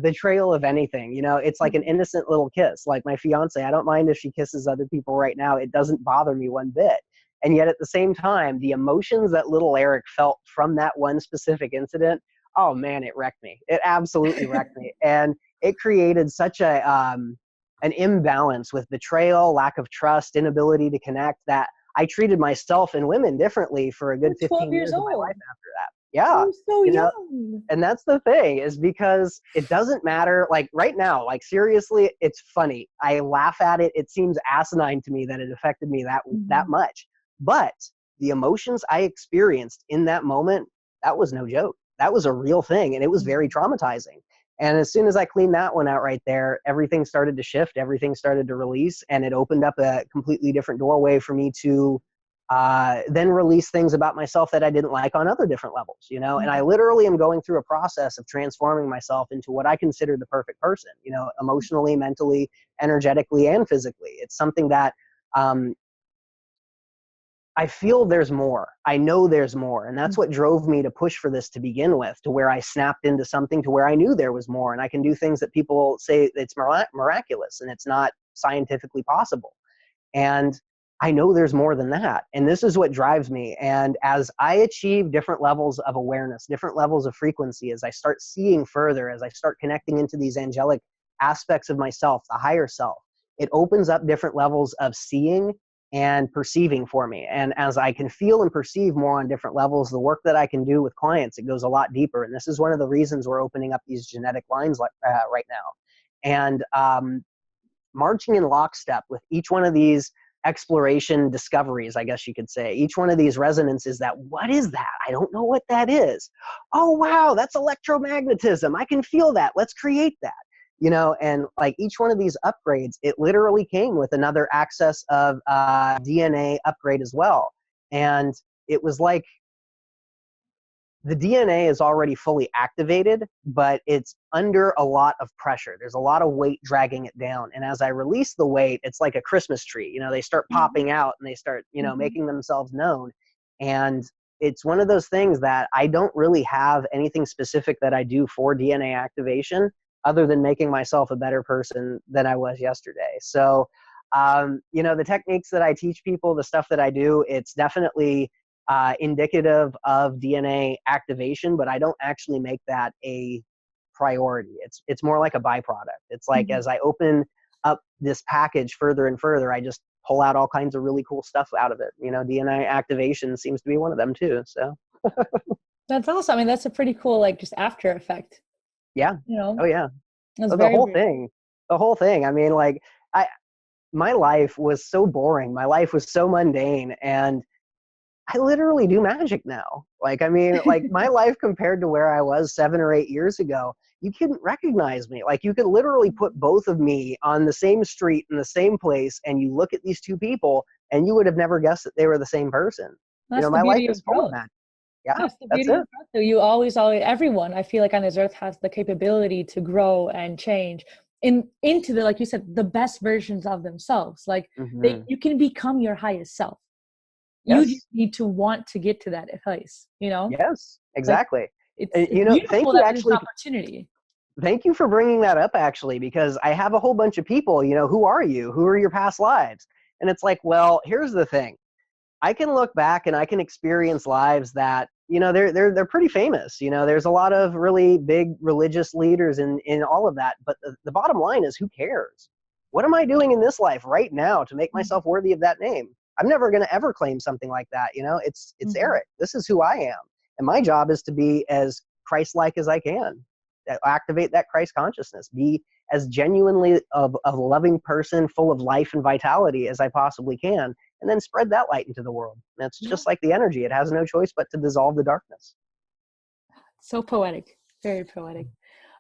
betrayal of anything. You know, it's like an innocent little kiss. Like my fiance, I don't mind if she kisses other people right now. It doesn't bother me one bit. And yet at the same time, the emotions that little Eric felt from that one specific incident, oh man, it wrecked me. It absolutely wrecked me. And it created such an imbalance with betrayal, lack of trust, inability to connect, that I treated myself and women differently for a good 15 years of my life after that. Yeah. So you know, young. and that's the thing, is because it doesn't matter. Like right now, like seriously, it's funny. I laugh at it. It seems asinine to me that it affected me that much. But the emotions I experienced in that moment, that was no joke. That was a real thing. And it was very traumatizing. And as soon as I cleaned that one out right there, everything started to shift, everything started to release, and it opened up a completely different doorway for me to then release things about myself that I didn't like on other different levels, you know? And I literally am going through a process of transforming myself into what I consider the perfect person, you know, emotionally, mentally, energetically, and physically. It's something that I feel there's more. I know there's more. And that's what drove me to push for this to begin with, to where I snapped into something to where I knew there was more. And I can do things that people say it's miraculous and it's not scientifically possible. And I know there's more than that. And this is what drives me. And as I achieve different levels of awareness, different levels of frequency, as I start seeing further, as I start connecting into these angelic aspects of myself, the higher self, it opens up different levels of seeing and perceiving for me. And as I can feel and perceive more on different levels, the work that I can do with clients, it goes a lot deeper. And this is one of the reasons we're opening up these genetic lines right now. And marching in lockstep with each one of these exploration discoveries, I guess you could say, each one of these resonances, that what is that? I don't know what that is. Oh, wow, that's electromagnetism. I can feel that. Let's create that. You know, and like each one of these upgrades, it literally came with another access of DNA upgrade as well. And it was like the DNA is already fully activated, but it's under a lot of pressure. There's a lot of weight dragging it down. And as I release the weight, it's like a Christmas tree. You know, they start popping out and they start, you know, making themselves known. And it's one of those things that I don't really have anything specific that I do for DNA activation, other than making myself a better person than I was yesterday. So, you know, the techniques that I teach people, the stuff that I do, it's definitely indicative of DNA activation, but I don't actually make that a priority. It's more like a byproduct. It's like, Mhm. as I open up this package further and further, I just pull out all kinds of really cool stuff out of it. You know, DNA activation seems to be one of them too. So That's awesome. I mean, that's a pretty cool, like, just after effect, yeah. you know? Oh yeah. That's Oh, very, very cool. the whole thing. I mean, like, I, my life was so boring. My life was so mundane, and I literally do magic now. Like, I mean, like, my life compared to where I was 7 or 8 years ago, you couldn't recognize me. Like, you could literally put both of me on the same street in the same place, and you look at these two people, and you would have never guessed that they were the same person. You That's know, the my life beauty is of full of growth. magic. Yeah, That's the that's beauty it. of growth. So you always, everyone, I feel like on this earth has the capability to grow and change into the, like you said, the best versions of themselves. Like Hmm. you can become your highest self. You just Yes. need to want to get to that place, you know? Yes, Like exactly. it's You know, thank beautiful you that there's an actually. opportunity. Thank you for bringing that up, actually, because I have a whole bunch of people, you know, who are you? Who are your past lives? And it's like, well, here's the thing. I can look back and I can experience lives that, you know, they're pretty famous. You know, there's a lot of really big religious leaders in all of that. But the bottom line is, who cares? What am I doing in this life right now to make Mhm. myself worthy of that name? I'm never going to ever claim something like that. You know, it's Mhm. Eric. This is who I am. And my job is to be as Christ-like as I can, activate that Christ consciousness, be as genuinely of a loving person full of life and vitality as I possibly can, and then spread that light into the world. And it's Yeah. just like the energy. It has no choice but to dissolve the darkness. So poetic. Very poetic.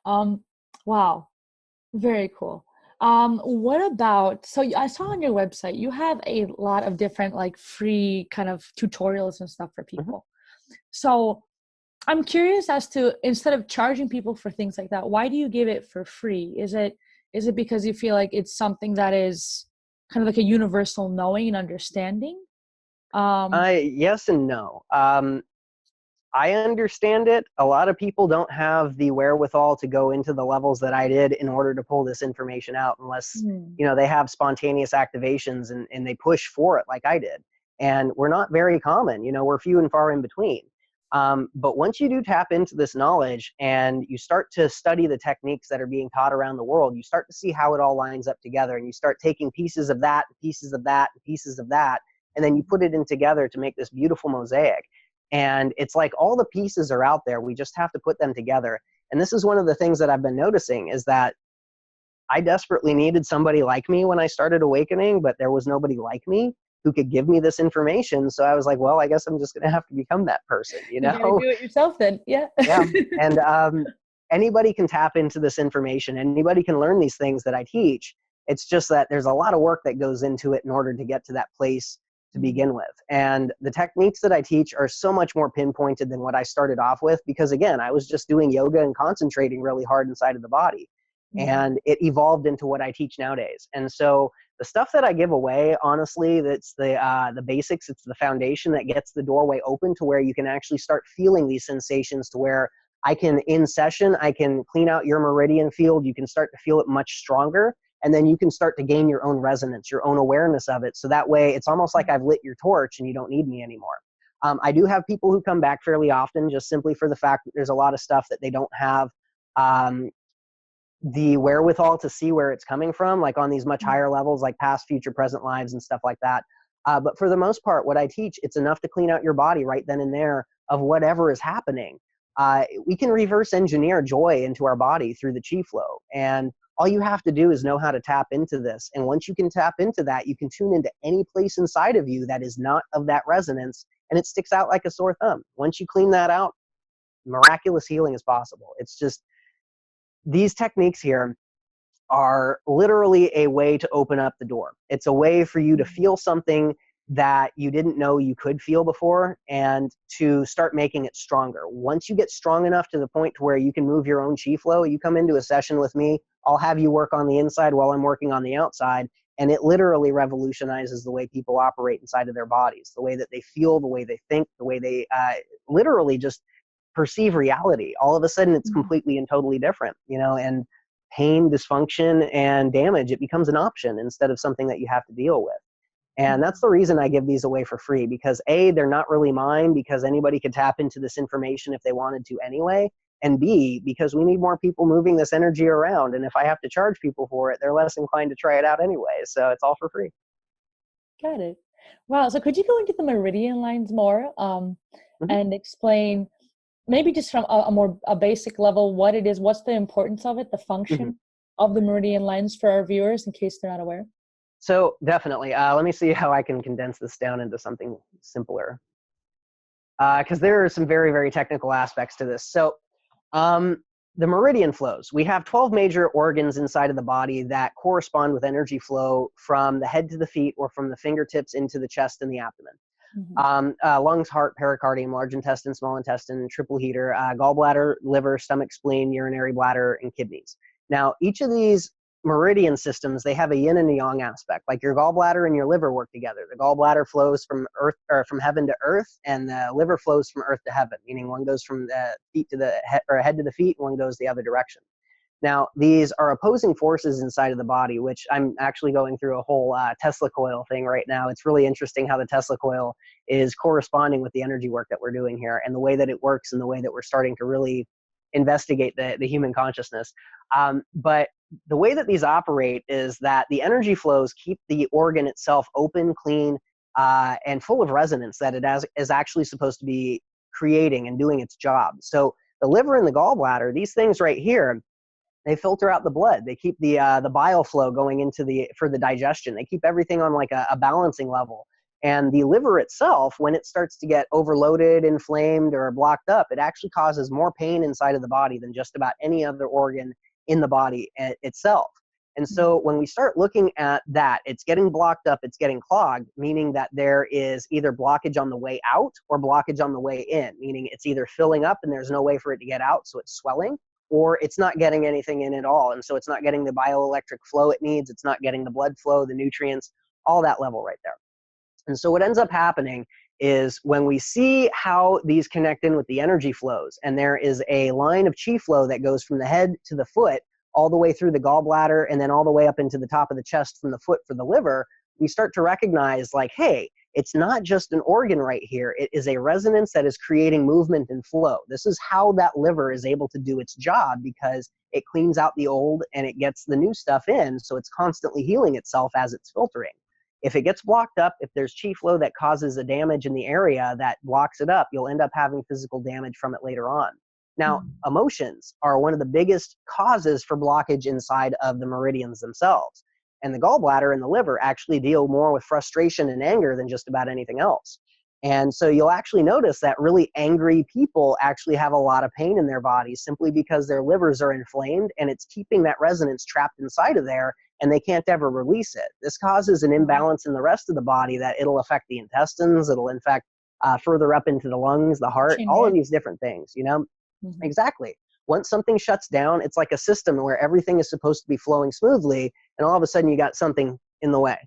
Um, wow. Very cool. What about, so I saw on your website, you have a lot of different like free kind of tutorials and stuff for Mhm. people. So I'm curious as to, instead of charging people for things like that, why do you give it for free? Is it because you feel like it's something that is kind of like a universal knowing and understanding? Um, Yes and no. I understand it. A lot of people don't have the wherewithal to go into the levels that I did in order to pull this information out, unless, hmm, you know, they have spontaneous activations and they push for it like I did. And we're not very common. You know, we're few and far in between. But once you do tap into this knowledge and you start to study the techniques that are being taught around the world, you start to see how it all lines up together, and you start taking pieces of that, pieces of that, pieces of that, and then you put it in together to make this beautiful mosaic. And it's like all the pieces are out there. We just have to put them together. And this is one of the things that I've been noticing, is that I desperately needed somebody like me when I started awakening, but there was nobody like me who could give me this information. So I was like, well, I guess I'm just going to have to become that person, you you got to know? do it yourself then. Yeah. Yeah. And anybody can tap into this information. Anybody can learn these things that I teach. It's just that there's a lot of work that goes into it in order to get to that place to Mhm. begin with. And the techniques that I teach are so much more pinpointed than what I started off with, because again, I was just doing yoga and concentrating really hard inside of the body. Mhm. And it evolved into what I teach nowadays. And so the stuff that I give away, honestly, that's the basics. It's the foundation that gets the doorway open to where you can actually start feeling these sensations, to where I can, in session, I can clean out your meridian field. You can start to feel it much stronger. And then you can start to gain your own resonance, your own awareness of it. So that way it's almost like I've lit your torch and you don't need me anymore. I do have people who come back fairly often, just simply for the fact that there's a lot of stuff that they don't have um, the wherewithal to see where it's coming from, like on these much higher levels, like past, future, present lives and stuff like that. But for the most part, what I teach, it's enough to clean out your body right then and there of whatever is happening. We can reverse engineer joy into our body through the Qi flow. And all you have to do is know how to tap into this. And once you can tap into that, you can tune into any place inside of you that is not of that resonance, and it sticks out like a sore thumb. Once you clean that out, miraculous healing is possible. It's just these techniques here are literally a way to open up the door. It's a way for you to Mhm. feel something that you didn't know you could feel before, and to start making it stronger. Once you get strong enough to the point to where you can move your own chi flow, you come into a session with me, I'll have you work on the inside while I'm working on the outside, and it literally revolutionizes the way people operate inside of their bodies, the way that they feel, the way they think, the way they literally just perceive reality. All of a sudden it's Mhm. completely and totally different, you know, and pain, dysfunction, and damage, it becomes an option instead of something that you have to deal with. And that's the reason I give these away for free, because A, they're not really mine, because anybody could tap into this information if they wanted to anyway. and B, because we need more people moving this energy around. And if I have to charge people for it, they're less inclined to try it out anyway. So it's all for free. Got it. Wow. So could you go into the meridian lines more, and explain maybe just from a basic level what it is, what's the importance of it, the function of the meridian lines for our viewers in case they're not aware? So definitely. Let me see how I can condense this down into something simpler. Because there are some very, very technical aspects to this. So the meridian flows. We have 12 major organs inside of the body that correspond with energy flow from the head to the feet or from the fingertips into the chest and the abdomen. Lungs, heart, pericardium, large intestine, small intestine, triple heater, gallbladder, liver, stomach, spleen, urinary bladder, and kidneys. Now, each of these meridian systems, they have a yin and a yang aspect. Like your gallbladder and your liver work together. The gallbladder flows from earth, or from heaven to earth, and the liver flows from earth to heaven, meaning one goes from the feet to the head, or head to the feet, and one goes the other direction. Now, these are opposing forces inside of the body, which I'm actually going through a whole Tesla coil thing right now. It's really interesting how the Tesla coil is corresponding with the energy work that we're doing here, and the way that it works, and the way that we're starting to really investigate the human consciousness. But the way that these operate is that the energy flows keep the organ itself open, clean, and full of resonance that it is actually supposed to be creating and doing its job. So the liver and the gallbladder, these things right here, they filter out the blood. They keep the bile flow going into for the digestion. They keep everything on like a balancing level. And the liver itself, when it starts to get overloaded, inflamed, or blocked up, it actually causes more pain inside of the body than just about any other organ in the body itself. And so when we start looking at that, it's getting blocked up, it's getting clogged, meaning that there is either blockage on the way out or blockage on the way in, meaning it's either filling up and there's no way for it to get out, so it's swelling, or it's not getting anything in at all. And so it's not getting the bioelectric flow it needs, it's not getting the blood flow, the nutrients, all that level right there. And so what ends up happening is when we see how these connect in with the energy flows, and there is a line of Qi flow that goes from the head to the foot, all the way through the gallbladder, and then all the way up into the top of the chest from the foot for the liver, we start to recognize like, hey, it's not just an organ right here. It is a resonance that is creating movement and flow. This is how that liver is able to do its job, because it cleans out the old and it gets the new stuff in, so it's constantly healing itself as it's filtering. If it gets blocked up, if there's Qi flow that causes a damage in the area that blocks it up, you'll end up having physical damage from it later on. Now, emotions are one of the biggest causes for blockage inside of the meridians themselves. And the gallbladder and the liver actually deal more with frustration and anger than just about anything else. And so you'll actually notice that really angry people actually have a lot of pain in their bodies simply because their livers are inflamed and it's keeping that resonance trapped inside of there, and they can't ever release it. This causes an imbalance in the rest of the body that it'll affect the intestines, it'll infect further up into the lungs, the heart, all of these different things, you know? Exactly. Once something shuts down, it's like a system where everything is supposed to be flowing smoothly, and all of a sudden you got something in the way,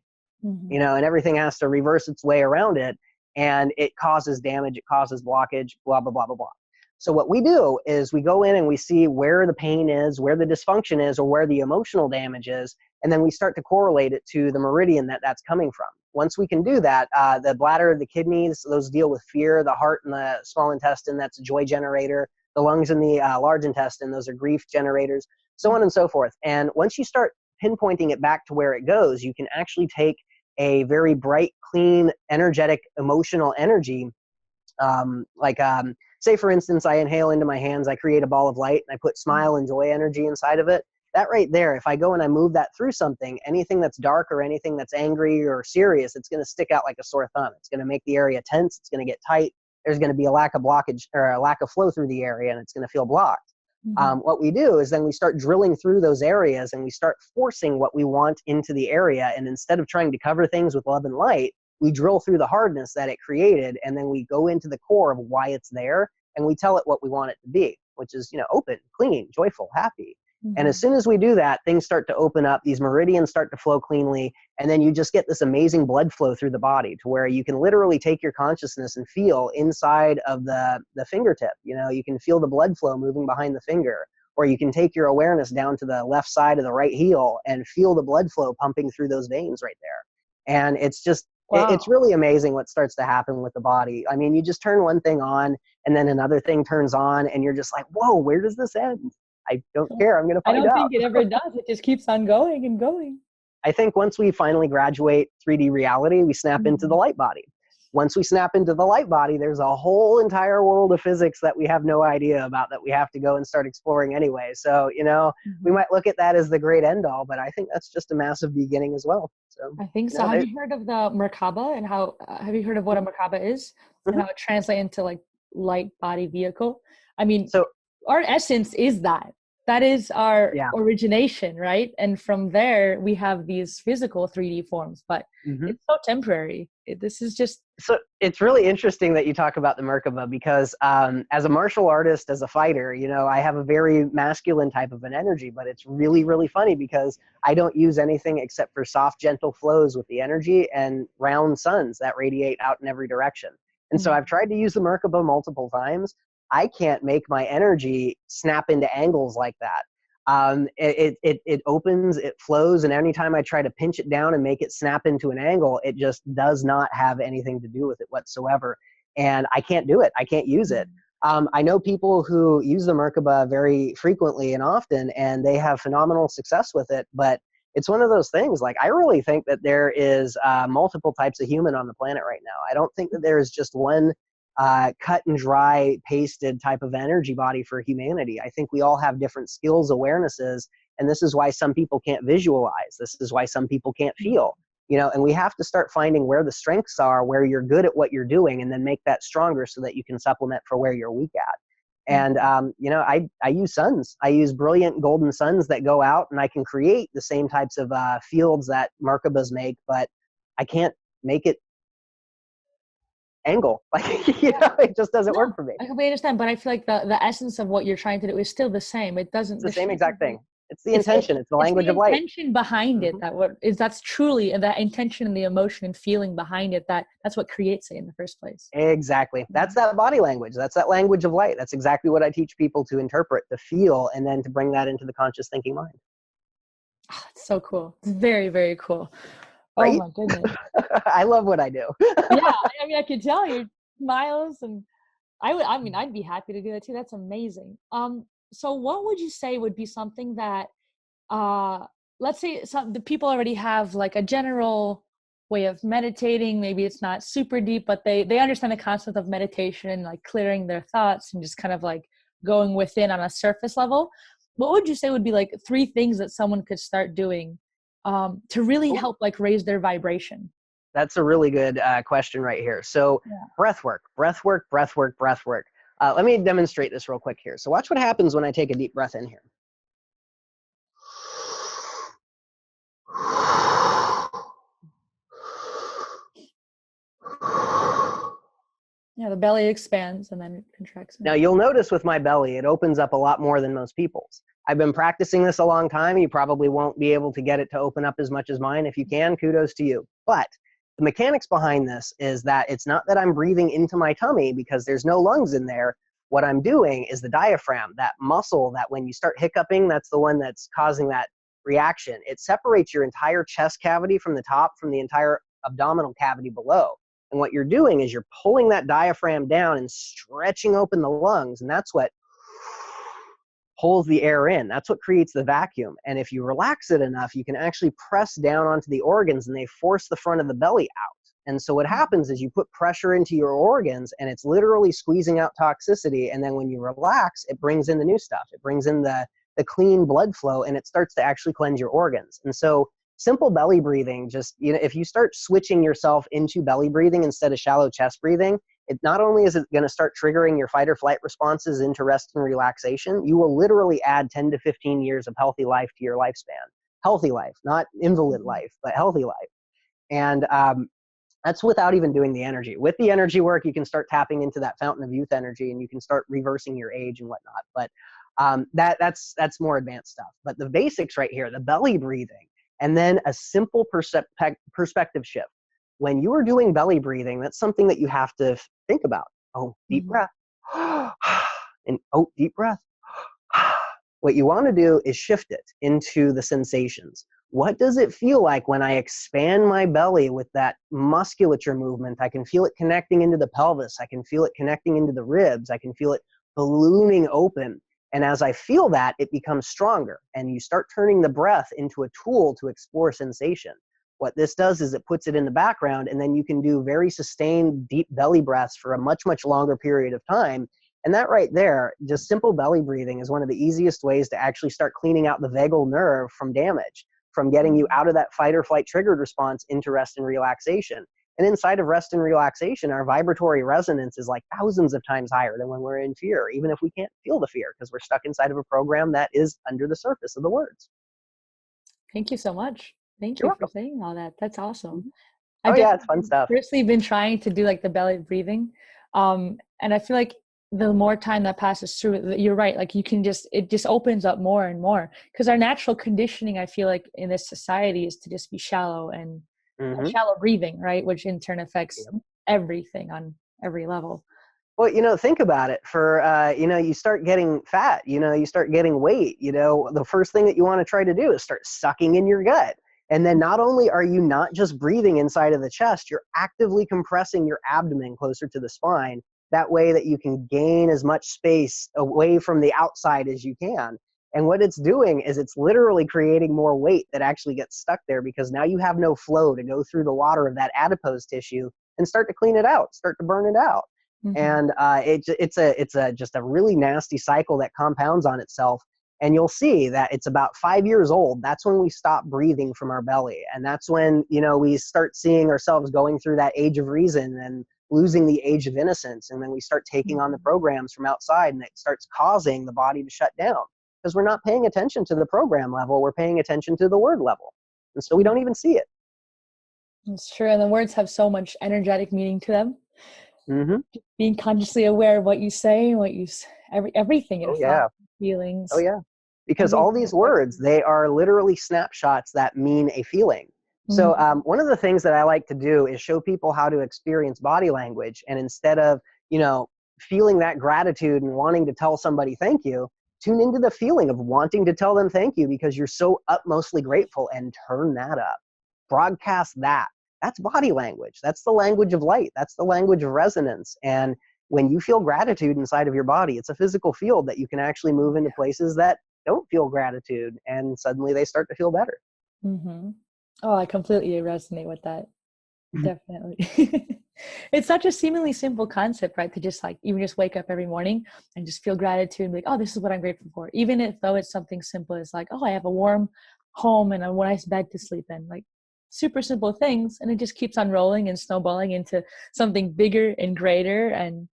you know, and everything has to reverse its way around it, and it causes damage, it causes blockage, blah, blah, blah, blah, blah. So what we do is we go in and we see where the pain is, where the dysfunction is, or where the emotional damage is, and then we start to correlate it to the meridian that's coming from. Once we can do that, the bladder, the kidneys, those deal with fear, the heart and the small intestine, that's a joy generator, the lungs and the large intestine, those are grief generators, so on and so forth. And once you start pinpointing it back to where it goes, you can actually take a very bright, clean, energetic, emotional energy, say for instance, I inhale into my hands, I create a ball of light, and I put smile and joy energy inside of it. That right there, if I go and I move that through something, anything that's dark or anything that's angry or serious, it's going to stick out like a sore thumb. It's going to make the area tense, it's going to get tight, there's going to be a lack of blockage or a lack of flow through the area, and it's going to feel blocked. What we do is then we start drilling through those areas and we start forcing what we want into the area. And instead of trying to cover things with love and light, we drill through the hardness that it created, and then we go into the core of why it's there, and we tell it what we want it to be, which is, you know, open, clean, joyful, happy. And as soon as we do that, things start to open up, these meridians start to flow cleanly, and then you just get this amazing blood flow through the body to where you can literally take your consciousness and feel inside of the fingertip. You know, you can feel the blood flow moving behind the finger, or you can take your awareness down to the left side of the right heel and feel the blood flow pumping through those veins right there. And it's just It's Wow. really amazing what starts to happen with the body. I mean, you just turn one thing on and then another thing turns on and you're just like, whoa, where does this end? I don't care. I'm going to I find don't out. think it ever does. It just keeps on going and going. I think once we finally graduate 3D reality, we snap into the Mhm. light body. Once we snap into the light body, there's a whole entire world of physics that we have no idea about that we have to go and start exploring anyway. So, we Mhm. might look at that as the great end all, but I think that's just a massive beginning as well. So, I think you so. know, Have they, you heard of the Merkaba and how, have you heard of what a Merkaba is and Mhm. how it translates into like light body vehicle? I mean, So, our essence is that. That is our yeah. origination, right? And from there, we have these physical 3D forms, but Mhm. it's so temporary. This is just, So it's really interesting that you talk about the Merkaba because as a martial artist, as a fighter, I have a very masculine type of an energy, but it's really, really funny because I don't use anything except for soft, gentle flows with the energy and round suns that radiate out in every direction. And so mm, I've tried to use the Merkaba multiple times. I can't make my energy snap into angles like that. It opens, it flows, and anytime I try to pinch it down and make it snap into an angle, it just does not have anything to do with it whatsoever. And I can't do it. I can't use it. mm, I know people who use the Merkaba very frequently and often, and they have phenomenal success with it. But it's one of those things. Like I really think that there is multiple types of human on the planet right now. I don't think that there is just one cut and dry, pasted type of energy body for humanity. I think we all have different skills, awarenesses, and this is why some people can't visualize. This is why some people can't mm, feel. And we have to start finding where the strengths are, where you're good at what you're doing, and then make that stronger so that you can supplement for where you're weak at. And mm. I use suns. I use brilliant golden suns that go out, and I can create the same types of fields that Merkabas make, but I can't make it angle. Like, it just doesn't No, work for me. I completely understand, but I feel like the essence of what you're trying to do is still the same. It It's doesn't, the the same shape of exact it, thing. It's the intention. It's the it's the language of light. intention behind it Mhm. that's truly, and the intention and the emotion and feeling behind it, that's what creates it in the first place. Exactly. That's Mhm. that body language. That's that language of light. That's exactly what I teach people to interpret, to feel, and then to bring that into the conscious thinking mind. Ah, it's so cool. It's very, very cool. Oh Right? my goodness. I love what I do. Yeah, I mean, I could tell your smiles, and I mean, I'd be happy to do that too. That's amazing. So what would you say would be something that, uh, let's say some the people already have like a general way of meditating. Maybe it's not super deep, but they understand the concept of meditation, like clearing their thoughts and just kind of like going within on a surface level. What would you say would be like three things that someone could start doing to really Cool. help like raise their vibration? That's a really good question right here. So, Yeah. breath work, breath work, breath work, breath work. Let me demonstrate this real quick here. So, watch what happens when I take a deep breath in here. Yeah, the belly expands and then it contracts. Now, you'll notice with my belly, it opens up a lot more than most people's. I've been practicing this a long time. You probably won't be able to get it to open up as much as mine. If you can, kudos to you. But the mechanics behind this is that it's not that I'm breathing into my tummy because there's no lungs in there. What I'm doing is the diaphragm, that muscle that when you start hiccuping, that's the one that's causing that reaction. It separates your entire chest cavity from the top from the entire abdominal cavity below. And what you're doing is you're pulling that diaphragm down and stretching open the lungs. And that's what pulls the air in. That's what creates the vacuum. And if you relax it enough, you can actually press down onto the organs and they force the front of the belly out. And so what happens is you put pressure into your organs and it's literally squeezing out toxicity. And then when you relax, it brings in the new stuff. It brings in the clean blood flow and it starts to actually cleanse your organs. And so simple belly breathing, just, if you start switching yourself into belly breathing instead of shallow chest breathing, it not only is it going to start triggering your fight or flight responses into rest and relaxation, you will literally add 10 to 15 years of healthy life to your lifespan. Healthy life, not invalid Mhm. life, but healthy life. And that's without even doing the energy. With the energy work, you can start tapping into that fountain of youth energy and you can start reversing your age and whatnot. But that's more advanced stuff. But the basics right here, the belly breathing, and then a simple perspective shift. When you are doing belly breathing, that's something that you have to think about. Oh, deep Mhm. breath. And oh, deep breath. What you want to do is shift it into the sensations. what does it feel like when I expand my belly with that musculature movement? I can feel it connecting into the pelvis. I can feel it connecting into the ribs. I can feel it ballooning open. And as I feel that, it becomes stronger. And you start turning the breath into a tool to explore sensation. What this does is it puts it in the background, and then you can do very sustained, deep belly breaths for a much, much longer period of time. And that right there, just simple belly breathing is one of the easiest ways to actually start cleaning out the vagal nerve from damage, from getting you out of that fight or flight triggered response into rest and relaxation. And inside of rest and relaxation, our vibratory resonance is like thousands of times higher than when we're in fear, even if we can't feel the fear because we're stuck inside of a program that is under the surface of the words. Thank you so much. Thank You're you for welcome. saying all that. That's awesome. Mhm. I've Oh yeah, it's fun definitely stuff. personally been trying to do like the belly breathing. And I feel like the more time that passes through, you're right. Like you can it just opens up more and more, because our natural conditioning, I feel like in this society, is to just be shallow and Hmm. shallow breathing, right? Which in turn affects everything on every level. Well, think about it. You start getting fat, you start getting weight, the first thing that you want to try to do is start sucking in your gut. And then not only are you not just breathing inside of the chest, you're actively compressing your abdomen closer to the spine. That way that you can gain as much space away from the outside as you can. And what it's doing is it's literally creating more weight that actually gets stuck there, because now you have no flow to go through the water of that adipose tissue and start to clean it out, start to burn it out. Mm-hmm. And it's just a really nasty cycle that compounds on itself. And you'll see that it's about 5 years old. That's when we stop breathing from our belly, and that's when we start seeing ourselves going through that age of reason and losing the age of innocence. And then we start taking on the programs from outside, and it starts causing the body to shut down because we're not paying attention to the program level. We're paying attention to the word level, and so we don't even see it. It's true. And the words have so much energetic meaning to them. Mm-hmm. Being consciously aware of what you say, everything, your Oh thoughts, yeah. Oh feelings, yeah. Because all everything these affects words, they are literally snapshots that mean a feeling. you. So one of the things that I like to do is show people how to experience body language. And instead of, feeling that gratitude and wanting to tell somebody thank you, tune into the feeling of wanting to tell them thank you because you're so utmostly grateful, and turn that up. Broadcast that. That's body language. That's the language of light. That's the language of resonance. And when you feel gratitude inside of your body, it's a physical field that you can actually move into places that don't feel gratitude, and suddenly they start to feel better. Mm-hmm. Oh, I completely resonate with that. Definitely. It's such a seemingly simple concept, right? To just like even just wake up every morning and just feel gratitude and be like, oh, this is what I'm grateful for. Even if though it's something simple as like, oh, I have a warm home and a nice bed to sleep in. Like super simple things. And it just keeps on rolling and snowballing into something bigger and greater. And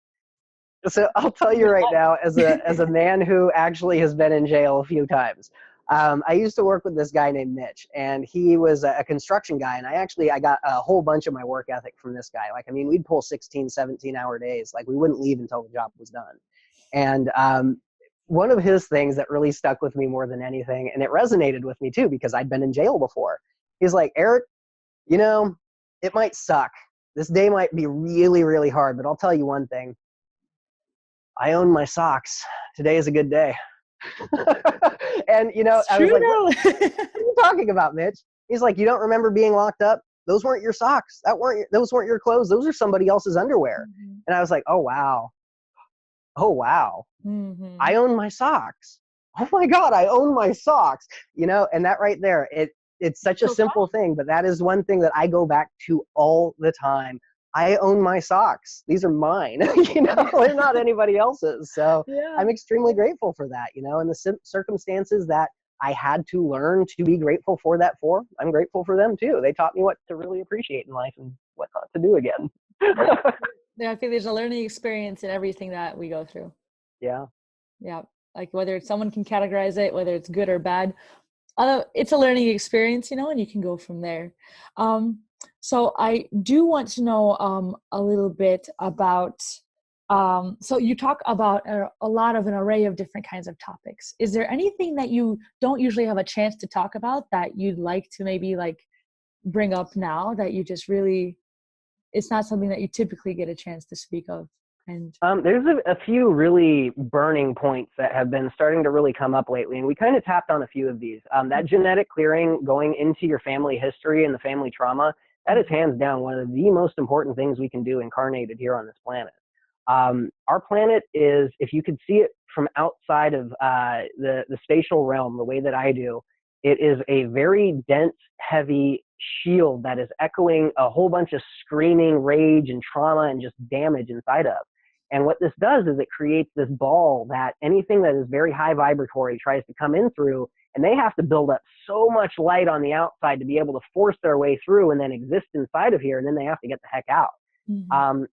So I'll tell you right now, as a man who actually has been in jail a few times, I used to work with this guy named Mitch, and he was a construction guy. And I got a whole bunch of my work ethic from this guy. Like, I mean, we'd pull 16, 17-hour days. Like, we wouldn't leave until the job was done. And one of his things that really stuck with me more than anything, and it resonated with me too, because I'd been in jail before. He's like, Eric, it might suck. This day might be really, really hard, but I'll tell you one thing. I own my socks. Today is a good day. And, it's I was true like, though. what are you talking about, Mitch? He's like, you don't remember being locked up? Those weren't your socks. Those weren't your clothes. Those are somebody else's underwear. Mm-hmm. And I was like, oh, wow. Oh, wow. Mm-hmm. I own my socks. Oh my God, I own my socks. And that right there, it's such a simple thing, but that is one thing that I go back to all the time. I own my socks. These are mine. They're not anybody else's. So Yeah. I'm extremely grateful for that, and the circumstances that I had to learn to be grateful for that for, I'm grateful for them too. They taught me what to really appreciate in life and what not to do again. Yeah, I think there's a learning experience in everything that we go through. Yeah. Yeah. Like whether someone can categorize it, whether it's good or bad, it's a learning experience, and you can go from there. So I do want to know a little bit about, so you talk about a lot of an array of different kinds of topics. Is there anything that you don't usually have a chance to talk about that you'd like to maybe like bring up now that you just really, it's not something that you typically get a chance to speak of? And There's a few really burning points that have been starting to really come up lately, and we kind of tapped on a few of these. That genetic clearing, going into your family history and the family trauma, that is hands down one of the most important things we can do incarnated here on this planet. Our planet is, if you could see it from outside of the spatial realm, the way that I do, it is a very dense, heavy shield that is echoing a whole bunch of screaming rage and trauma and just damage inside of. And what this does is it creates this ball that anything that is very high vibratory tries to come in through, and they have to build up so much light on the outside to be able to force their way through and then exist inside of here, and then they have to get the heck out.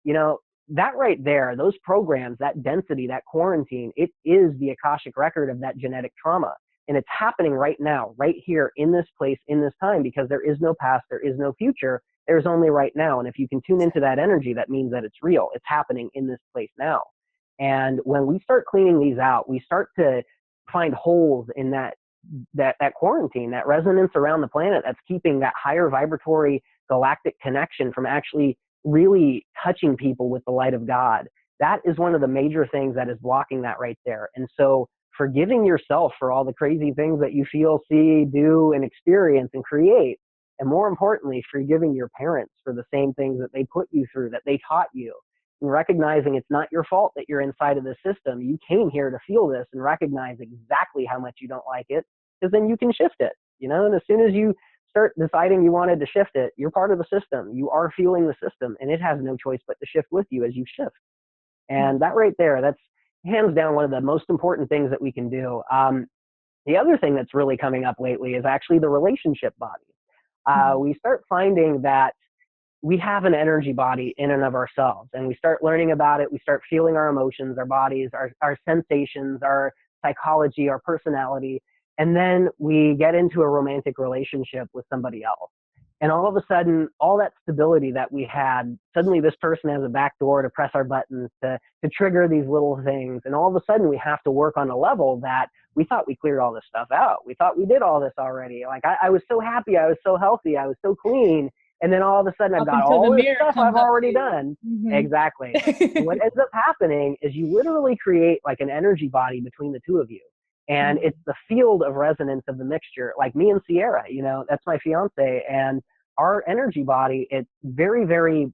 You know, that right there, those programs, that density, that quarantine, it is the Akashic record of that genetic trauma. And it's happening right now, right here in this place, in this time, because there is no past, there is no future. There's only right now. And if you can tune into that energy, that means that it's real. It's happening in this place now. And when we start cleaning these out, we start to find holes in that quarantine, that resonance around the planet that's keeping that higher vibratory galactic connection from actually really touching people with the light of God. That is one of the major things that is blocking that right there. And so forgiving yourself for all the crazy things that you feel, see, do, and experience and create, and more importantly, forgiving your parents for the same things that they put you through, that they taught you, and recognizing it's not your fault that you're inside of the system. You came here to feel this and recognize exactly how much you don't like it, because then you can shift it, you know. And as soon as you start deciding you wanted to shift it, you're part of the system. You are feeling the system, and it has no choice but to shift with you as you shift. And that right there, that's hands down one of the most important things that we can do. The other thing that's really coming up lately is actually the relationship body. We start finding that we have an energy body in and of ourselves, and we start learning about it. We start feeling our emotions, our bodies, our sensations, our psychology, our personality. And then we get into a romantic relationship with somebody else. And all of a sudden, all that stability that we had, suddenly this person has a back door to press our buttons, to trigger these little things. And all of a sudden, we have to work on a level that we thought we cleared all this stuff out. We thought we did all this already. Like, I was so happy. I was so healthy. I was so clean. And then all of a sudden, I've got all this stuff I've already done. Exactly. What ends up happening is you literally create like an energy body between the two of you. And it's the field of resonance of the mixture. Like me and Sierra, you know, that's my fiance. And our energy body, it's very, very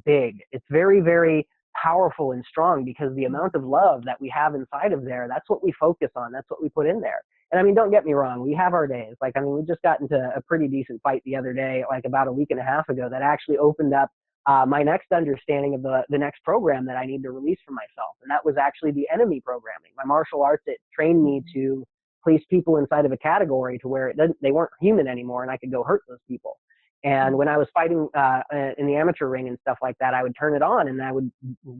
big. It's very, very powerful and strong, because the amount of love that we have inside of there, that's what we focus on. That's what we put in there. And I mean, don't get me wrong. We have our days. Like, I mean, we just got into a pretty decent fight the other day, like about a week and a half ago, that actually opened up my next understanding of the next program that I need to release for myself. And that was actually the enemy programming. My martial arts, it trained me to place people inside of a category to where they weren't human anymore, and I could go hurt those people. And when I was fighting in the amateur ring and stuff like that, I would turn it on and I would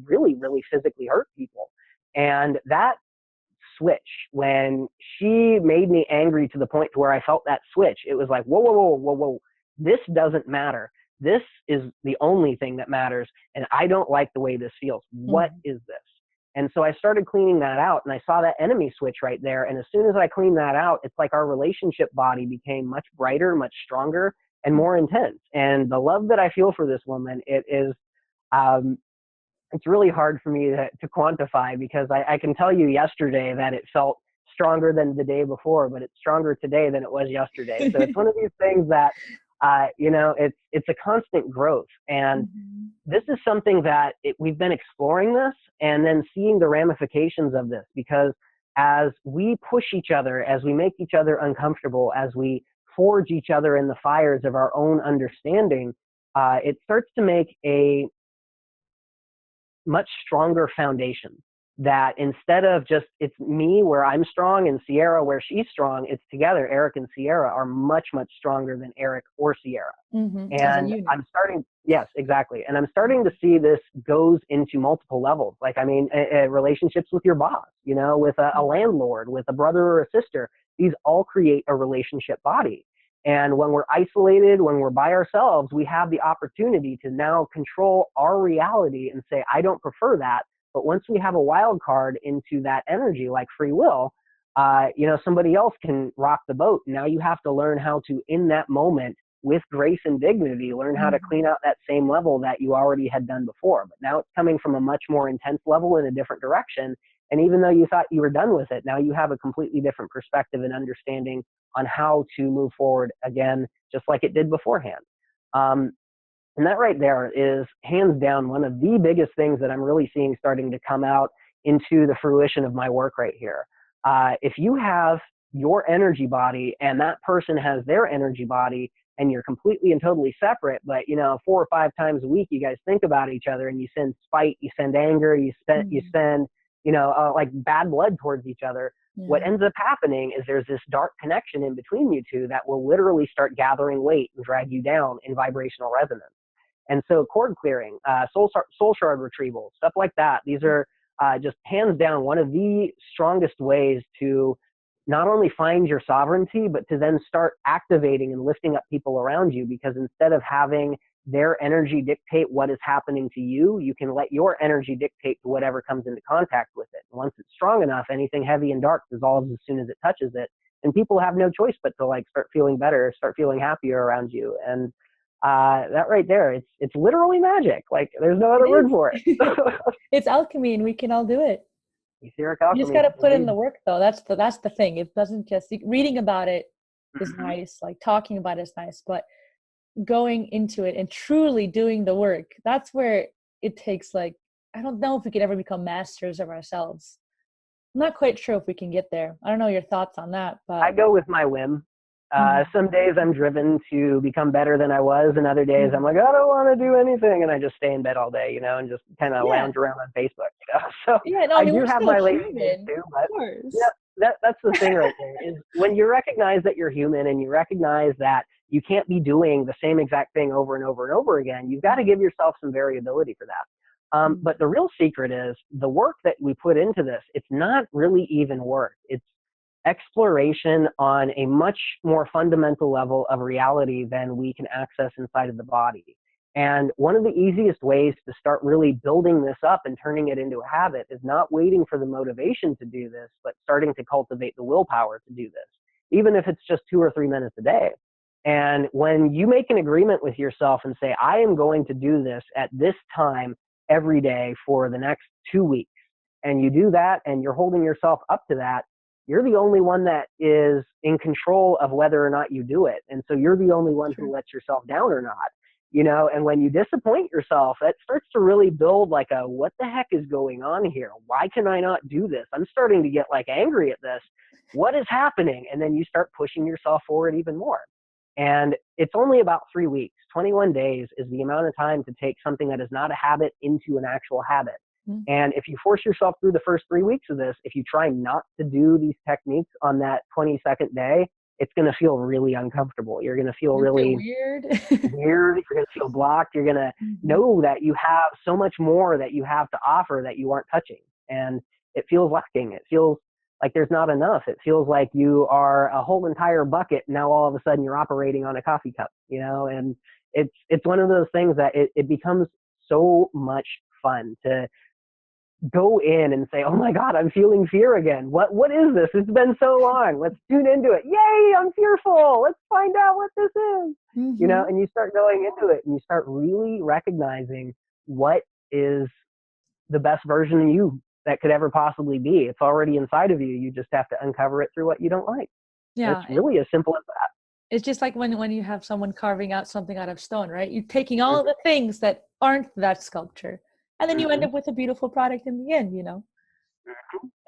really, really physically hurt people. And that switch, when she made me angry to the point to where I felt that switch, it was like, whoa, whoa, whoa, whoa, whoa, this doesn't matter. This is the only thing that matters. And I don't like the way this feels. What is this? And so I started cleaning that out, and I saw that enemy switch right there. And as soon as I cleaned that out, it's like our relationship body became much brighter, much stronger, and more intense. And the love that I feel for this woman, it is, it's really hard for me to quantify, because I can tell you yesterday that it felt stronger than the day before, but it's stronger today than it was yesterday. So it's one of these things that, you know, it's a constant growth. And this is something that we've been exploring this and then seeing the ramifications of this, because as we push each other, as we make each other uncomfortable, as we forge each other in the fires of our own understanding, it starts to make a much stronger foundation. That instead of just it's me where I'm strong and Sierra where she's strong, it's together. Eric and Sierra are much, much stronger than Eric or Sierra. And I'm starting, yes, exactly. And I'm starting to see this goes into multiple levels. Like, I mean, relationships with your boss, you know, with a landlord, with a brother or a sister, these all create a relationship body. And when we're isolated, when we're by ourselves, we have the opportunity to now control our reality and say, I don't prefer that. But once we have a wild card into that energy, like free will, you know, somebody else can rock the boat. Now you have to learn how to, in that moment, with grace and dignity, learn how to clean out that same level that you already had done before. But now it's coming from a much more intense level in a different direction. And even though you thought you were done with it, now you have a completely different perspective and understanding on how to move forward again, just like it did beforehand. And that right there is hands down one of the biggest things that I'm really seeing starting to come out into the fruition of my work right here. If you have your energy body and that person has their energy body and you're completely and totally separate, but 4 or 5 times a week you guys think about each other and you send spite, you send anger, you send like bad blood towards each other. What ends up happening is there's this dark connection in between you two that will literally start gathering weight and drag you down in vibrational resonance. And so cord clearing, soul shard retrieval, stuff like that. These are just hands down one of the strongest ways to not only find your sovereignty, but to then start activating and lifting up people around you, because instead of having their energy dictate what is happening to you, you can let your energy dictate to whatever comes into contact with it. And once it's strong enough, anything heavy and dark dissolves as soon as it touches it. And people have no choice but to like start feeling better, start feeling happier around you. And that right there, it's literally magic. Like there's no other word for it. It's alchemy, and we can all do it. Etheric alchemy. You just got to put in the work, though. That's the thing. It doesn't just reading about it is nice, like talking about it is nice, but going into it and truly doing the work, that's where it takes, like, I don't know if we could ever become masters of ourselves. I'm not quite sure if we can get there. I don't know your thoughts on that, but I go with my whim. Some days I'm driven to become better than I was, and other days I'm like, I don't want to do anything, and I just stay in bed all day, and just kind of lounge around on Facebook. So I mean, do have my lazy days too, but that's the thing right there, is when you recognize that you're human and you recognize that you can't be doing the same exact thing over and over and over again, you've got to give yourself some variability for that. But the real secret is the work that we put into this. It's not really even work. It's exploration on a much more fundamental level of reality than we can access inside of the body. And one of the easiest ways to start really building this up and turning it into a habit is not waiting for the motivation to do this, but starting to cultivate the willpower to do this, even if it's just 2 or 3 minutes a day. And when you make an agreement with yourself and say, I am going to do this at this time every day for the next 2 weeks, and you do that and you're holding yourself up to that, you're the only one that is in control of whether or not you do it. And so you're the only one who lets yourself down or not, and when you disappoint yourself, that starts to really build like a, what the heck is going on here? Why can I not do this? I'm starting to get like angry at this. What is happening? And then you start pushing yourself forward even more. And it's only about 3 weeks. 21 days is the amount of time to take something that is not a habit into an actual habit. And if you force yourself through the first 3 weeks of this, if you try not to do these techniques on that 22nd day, it's going to feel really uncomfortable. You're going to feel really weird. You're going to feel blocked. You're going to know that you have so much more that you have to offer that you aren't touching. And it feels lacking. It feels like there's not enough. It feels like you are a whole entire bucket. Now all of a sudden you're operating on a coffee cup, and it's one of those things that it becomes so much fun to go in and say, oh my God, I'm feeling fear again. What is this? It's been so long. Let's tune into it. Yay, I'm fearful. Let's find out what this is. And you start going into it and you start really recognizing what is the best version of you that could ever possibly be. It's already inside of you. You just have to uncover it through what you don't like. Yeah. It's really as simple as that. It's just like when you have someone carving out something out of stone, right? You're taking all the things that aren't that sculpture, and then you end up with a beautiful product in the end,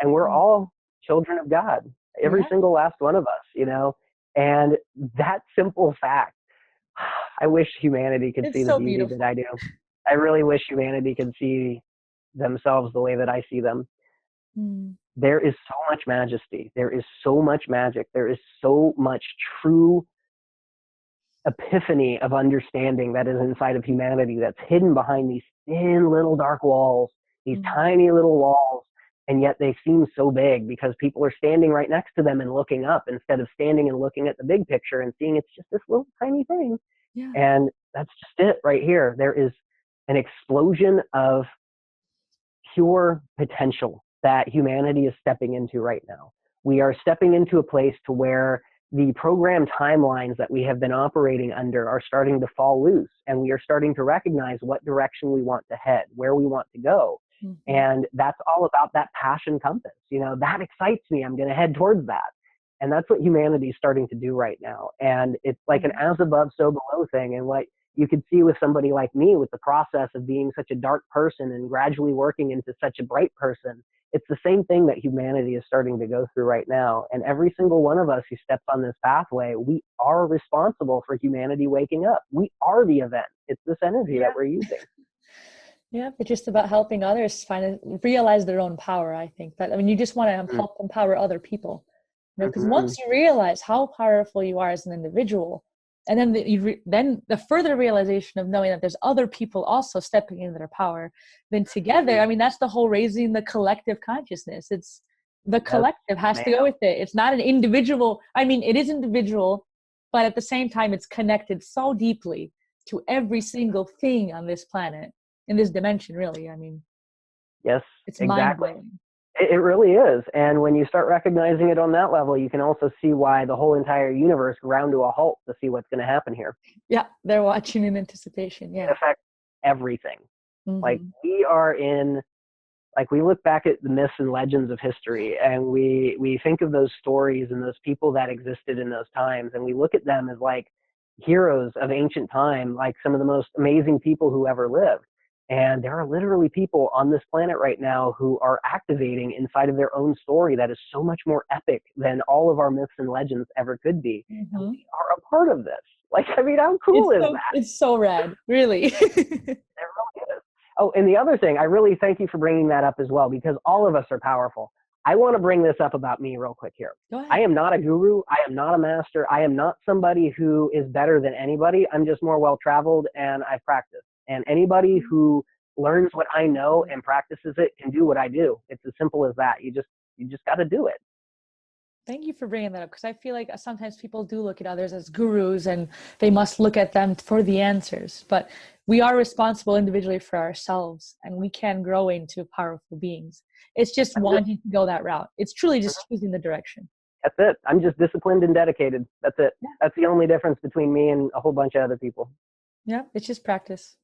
And we're all children of God, every single last one of us, and that simple fact, I wish humanity could see the beauty that I do. I really wish humanity could see themselves the way that I see them. There is so much majesty. There is so much magic. There is so much true epiphany of understanding that is inside of humanity that's hidden behind these thin little dark walls, these tiny little walls, and yet they seem so big because people are standing right next to them and looking up instead of standing and looking at the big picture and seeing it's just this little tiny thing. And that's just it right here. There is an explosion of pure potential that humanity is stepping into right now. We are stepping into a place to where the program timelines that we have been operating under are starting to fall loose, and we are starting to recognize what direction we want to head, where we want to go. Mm-hmm. And that's all about that passion compass. You know, that excites me. I'm going to head towards that. And that's what humanity is starting to do right now. And it's like an as above, so below thing. And what you could see with somebody like me with the process of being such a dark person and gradually working into such a bright person, it's the same thing that humanity is starting to go through right now. And every single one of us who steps on this pathway, we are responsible for humanity waking up. We are the event. It's this energy that we're using. Yeah, it's just about helping others realize their own power. I think that, I mean, you just want to help empower other people, you know, because once you realize how powerful you are as an individual, and then then the further realization of knowing that there's other people also stepping into their power, then together, I mean, that's the whole raising the collective consciousness. It's the collective has to go with it. It's not an individual. I mean, it is individual, but at the same time, it's connected so deeply to every single thing on this planet. In this dimension, really. I mean, yes, it's exactly. mind-blowing. It really is. And when you start recognizing it on that level, you can also see why the whole entire universe ground to a halt to see what's going to happen here. Yeah, they're watching in anticipation. Yeah, it affects everything. Mm-hmm. Like we are in, like we look back at the myths and legends of history, and we think of those stories and those people that existed in those times, and we look at them as like heroes of ancient time, like some of the most amazing people who ever lived. And there are literally people on this planet right now who are activating inside of their own story that is so much more epic than all of our myths and legends ever could be. Mm-hmm. And we are a part of this. Like, I mean, how cool is that? It's so rad, really. It really is. Oh, and the other thing, I really thank you for bringing that up as well, because all of us are powerful. I want to bring this up about me real quick here. Go ahead. I am not a guru. I am not a master. I am not somebody who is better than anybody. I'm just more well-traveled, and I've practiced. And anybody who learns what I know and practices it can do what I do. It's as simple as that. You just got to do it. Thank you for bringing that up, because I feel like sometimes people do look at others as gurus and they must look at them for the answers. But we are responsible individually for ourselves, and we can grow into powerful beings. It's just wanting to go that route. It's truly just choosing the direction. That's it. I'm just disciplined and dedicated. That's it. Yeah. That's the only difference between me and a whole bunch of other people. Yeah, it's just practice.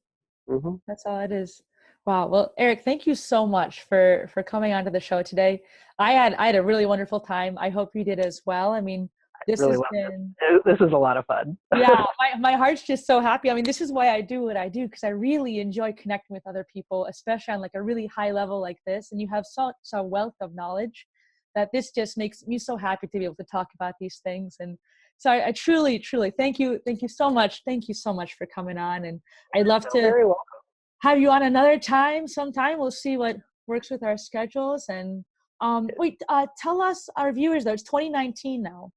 Mm-hmm. That's all it is. Wow. Well, Eric, thank you so much for coming onto the show today. I had a really wonderful time. I hope you did as well. I mean, this is a lot of fun. Yeah, my heart's just so happy. I mean, this is why I do what I do, because I really enjoy connecting with other people, especially on like a really high level like this. And you have such a wealth of knowledge that this just makes me so happy to be able to talk about these things. And so I truly, truly thank you. Thank you so much. Thank you so much for coming on. And I'd love to have you on another time sometime. We'll see what works with our schedules. And tell us, our viewers, though, it's 2019 now.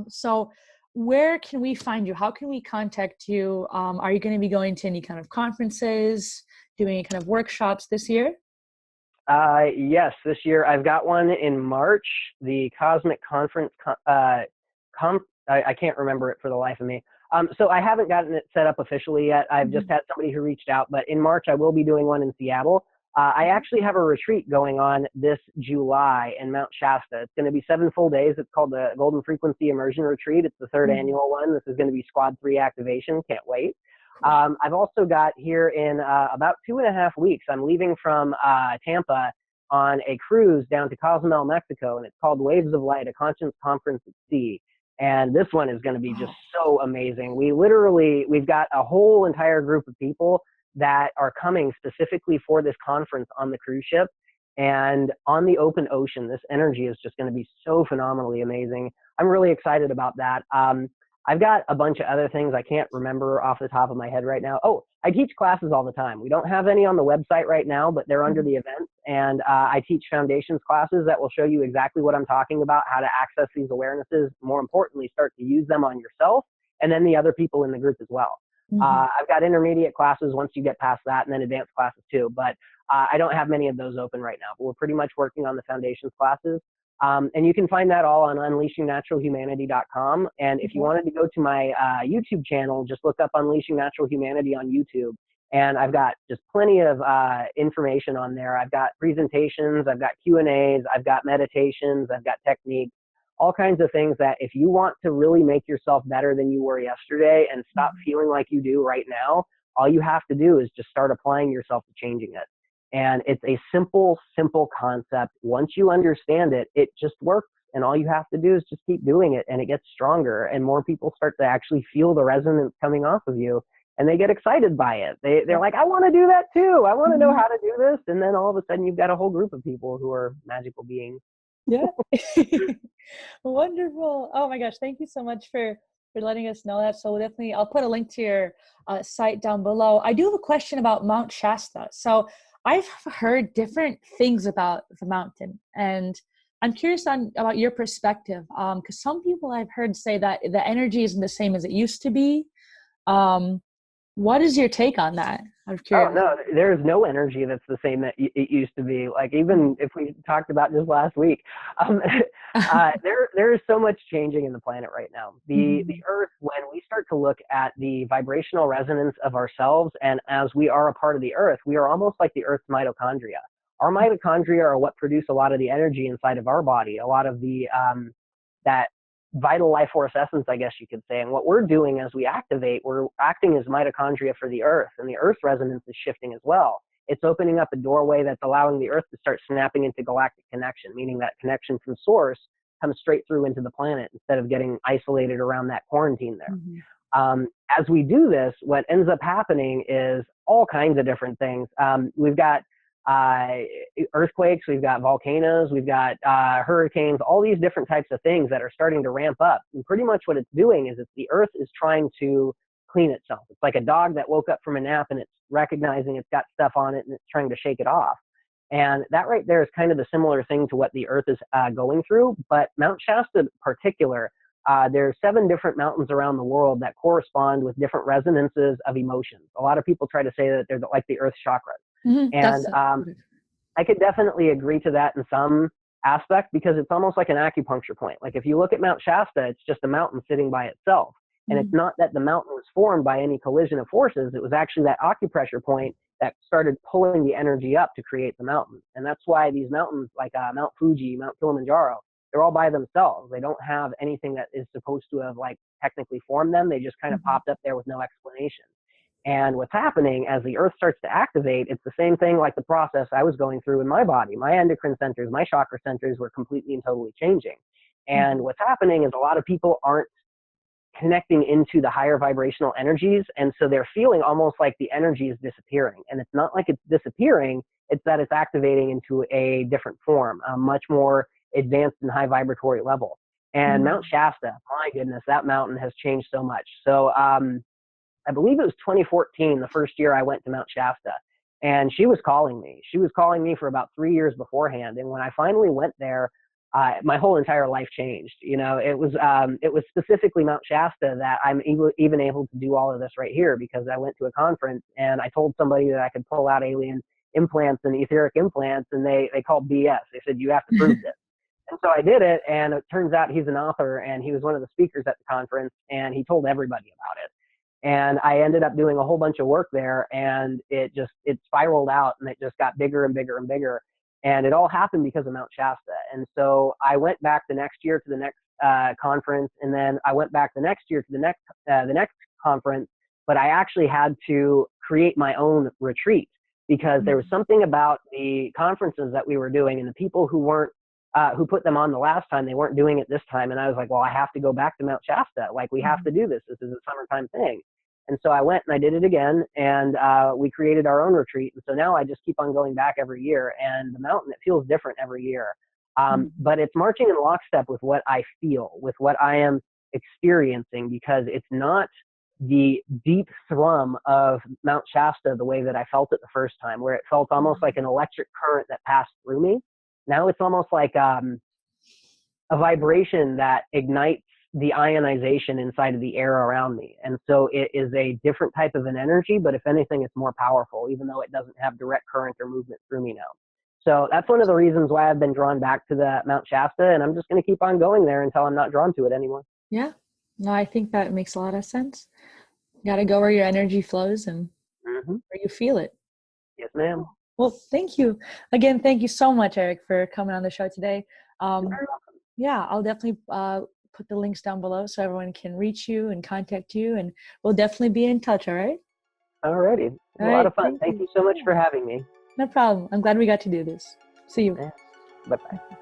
So where can we find you? How can we contact you? Are you going to be going to any kind of conferences, doing any kind of workshops this year? Yes, this year I've got one in March, the Cosmic Conference. I can't remember it for the life of me. So I haven't gotten it set up officially yet. I've just had somebody who reached out, but in March I will be doing one in Seattle. I actually have a retreat going on this July in Mount Shasta. It's going to be 7 full days. It's called the Golden Frequency Immersion Retreat. It's the 3rd annual one. This is going to be Squad 3 activation. Can't wait. I've also got here in about 2.5 weeks, I'm leaving from Tampa on a cruise down to Cozumel, Mexico, and it's called Waves of Light, a conscience conference at sea. And this one is going to be just so amazing. We've got a whole entire group of people that are coming specifically for this conference on the cruise ship and on the open ocean. This energy is just going to be so phenomenally amazing. I'm really excited about that. I've got a bunch of other things I can't remember off the top of my head right now. Oh, I teach classes all the time. We don't have any on the website right now, but they're under the events. And I teach foundations classes that will show you exactly what I'm talking about, how to access these awarenesses, more importantly, start to use them on yourself and then the other people in the group as well. I've got intermediate classes once you get past that, and then advanced classes too. But I don't have many of those open right now. But we're pretty much working on the foundations classes. And you can find that all on unleashingnaturalhumanity.com. And if you wanted to go to my YouTube channel, just look up Unleashing Natural Humanity on YouTube. And I've got just plenty of information on there. I've got presentations, I've got Q&As, I've got meditations, I've got techniques, all kinds of things that if you want to really make yourself better than you were yesterday and stop feeling like you do right now, all you have to do is just start applying yourself to changing it. And it's a simple concept. Once you understand it, it just works. And all you have to do is just keep doing it, and it gets stronger, and more people start to actually feel the resonance coming off of you, and they get excited by it. They're like, I want to do that too. I want to know how to do this. And then all of a sudden you've got a whole group of people who are magical beings. Yeah. Wonderful. Oh my gosh. Thank you so much for letting us know that. So definitely, I'll put a link to your site down below. I do have a question about Mount Shasta. So I've heard different things about the mountain, and I'm curious about your perspective. Because some people I've heard say that the energy isn't the same as it used to be. What is your take on that? I'm curious. Oh, no, there's no energy that's the same that it used to be. Like, even if we talked about just last week, there is so much changing in the planet right now. The Earth, when we start to look at the vibrational resonance of ourselves, and as we are a part of the Earth, we are almost like the Earth's mitochondria. Our mitochondria are what produce a lot of the energy inside of our body, a lot of the that vital life force essence, I guess you could say. And what we're doing as we activate, we're acting as mitochondria for the Earth, and the Earth's resonance is shifting as well. It's opening up a doorway that's allowing the Earth to start snapping into galactic connection, meaning that connection from source comes straight through into the planet instead of getting isolated around that quarantine there. As we do this, what ends up happening is all kinds of different things. We've got earthquakes, we've got volcanoes, we've got hurricanes, all these different types of things that are starting to ramp up. And pretty much what it's doing is the Earth is trying to clean itself. It's like a dog that woke up from a nap and it's recognizing it's got stuff on it and it's trying to shake it off. And that right there is kind of the similar thing to what the Earth is going through. But Mount Shasta in particular, there are 7 different mountains around the world that correspond with different resonances of emotions. A lot of people try to say that they're like the Earth chakras. And I could definitely agree to that in some aspect, because it's almost like an acupuncture point. Like, if you look at Mount Shasta, it's just a mountain sitting by itself. And it's not that the mountain was formed by any collision of forces. It was actually that acupressure point that started pulling the energy up to create the mountain. And that's why these mountains, like Mount Fuji, Mount Kilimanjaro, they're all by themselves. They don't have anything that is supposed to have like technically formed them. They just kind of popped up there with no explanation. And what's happening as the Earth starts to activate, it's the same thing like the process I was going through in my body. My endocrine centers, my chakra centers were completely and totally changing. And what's happening is a lot of people aren't connecting into the higher vibrational energies. And so they're feeling almost like the energy is disappearing. And it's not like it's disappearing, it's that it's activating into a different form, a much more advanced and high vibratory level. And Mount Shasta, my goodness, that mountain has changed so much. So I believe it was 2014, the first year I went to Mount Shasta, and she was calling me. She was calling me for about 3 years beforehand. And when I finally went there, my whole entire life changed. You know, it was specifically Mount Shasta that I'm even able to do all of this right here, because I went to a conference and I told somebody that I could pull out alien implants and etheric implants, and they called BS. They said, you have to prove this. And so I did it, and it turns out he's an author, and he was one of the speakers at the conference, and he told everybody about it. And I ended up doing a whole bunch of work there, and it spiraled out, and it just got bigger and bigger and bigger. And it all happened because of Mount Shasta. And so I went back the next year to the next conference, and then I went back the next year to the next conference. But I actually had to create my own retreat, because there was something about the conferences that we were doing and the people who put them on the last time, they weren't doing it this time. And I was like, well, I have to go back to Mount Shasta. Like, we have to do this. This is a summertime thing. And so I went and I did it again, and we created our own retreat. And so now I just keep on going back every year, and the mountain, it feels different every year. But it's marching in lockstep with what I feel, with what I am experiencing, because it's not the deep thrum of Mount Shasta the way that I felt it the first time, where it felt almost like an electric current that passed through me. Now it's almost like a vibration that ignites the ionization inside of the air around me. And so it is a different type of an energy, but if anything, it's more powerful, even though it doesn't have direct current or movement through me now. So that's one of the reasons why I've been drawn back to the Mount Shasta, and I'm just going to keep on going there until I'm not drawn to it anymore. Yeah. No, I think that makes a lot of sense. You got to go where your energy flows and where you feel it. Yes, ma'am. Well, thank you. Again, thank you so much, Eric, for coming on the show today. Yeah, I'll definitely put the links down below so everyone can reach you and contact you, and we'll definitely be in touch. All right. Alrighty. All A lot right. of fun. Thank Thank you. you so much Yeah, for having me. no problem. I'm glad we got to do this. See you. Yeah. Bye bye.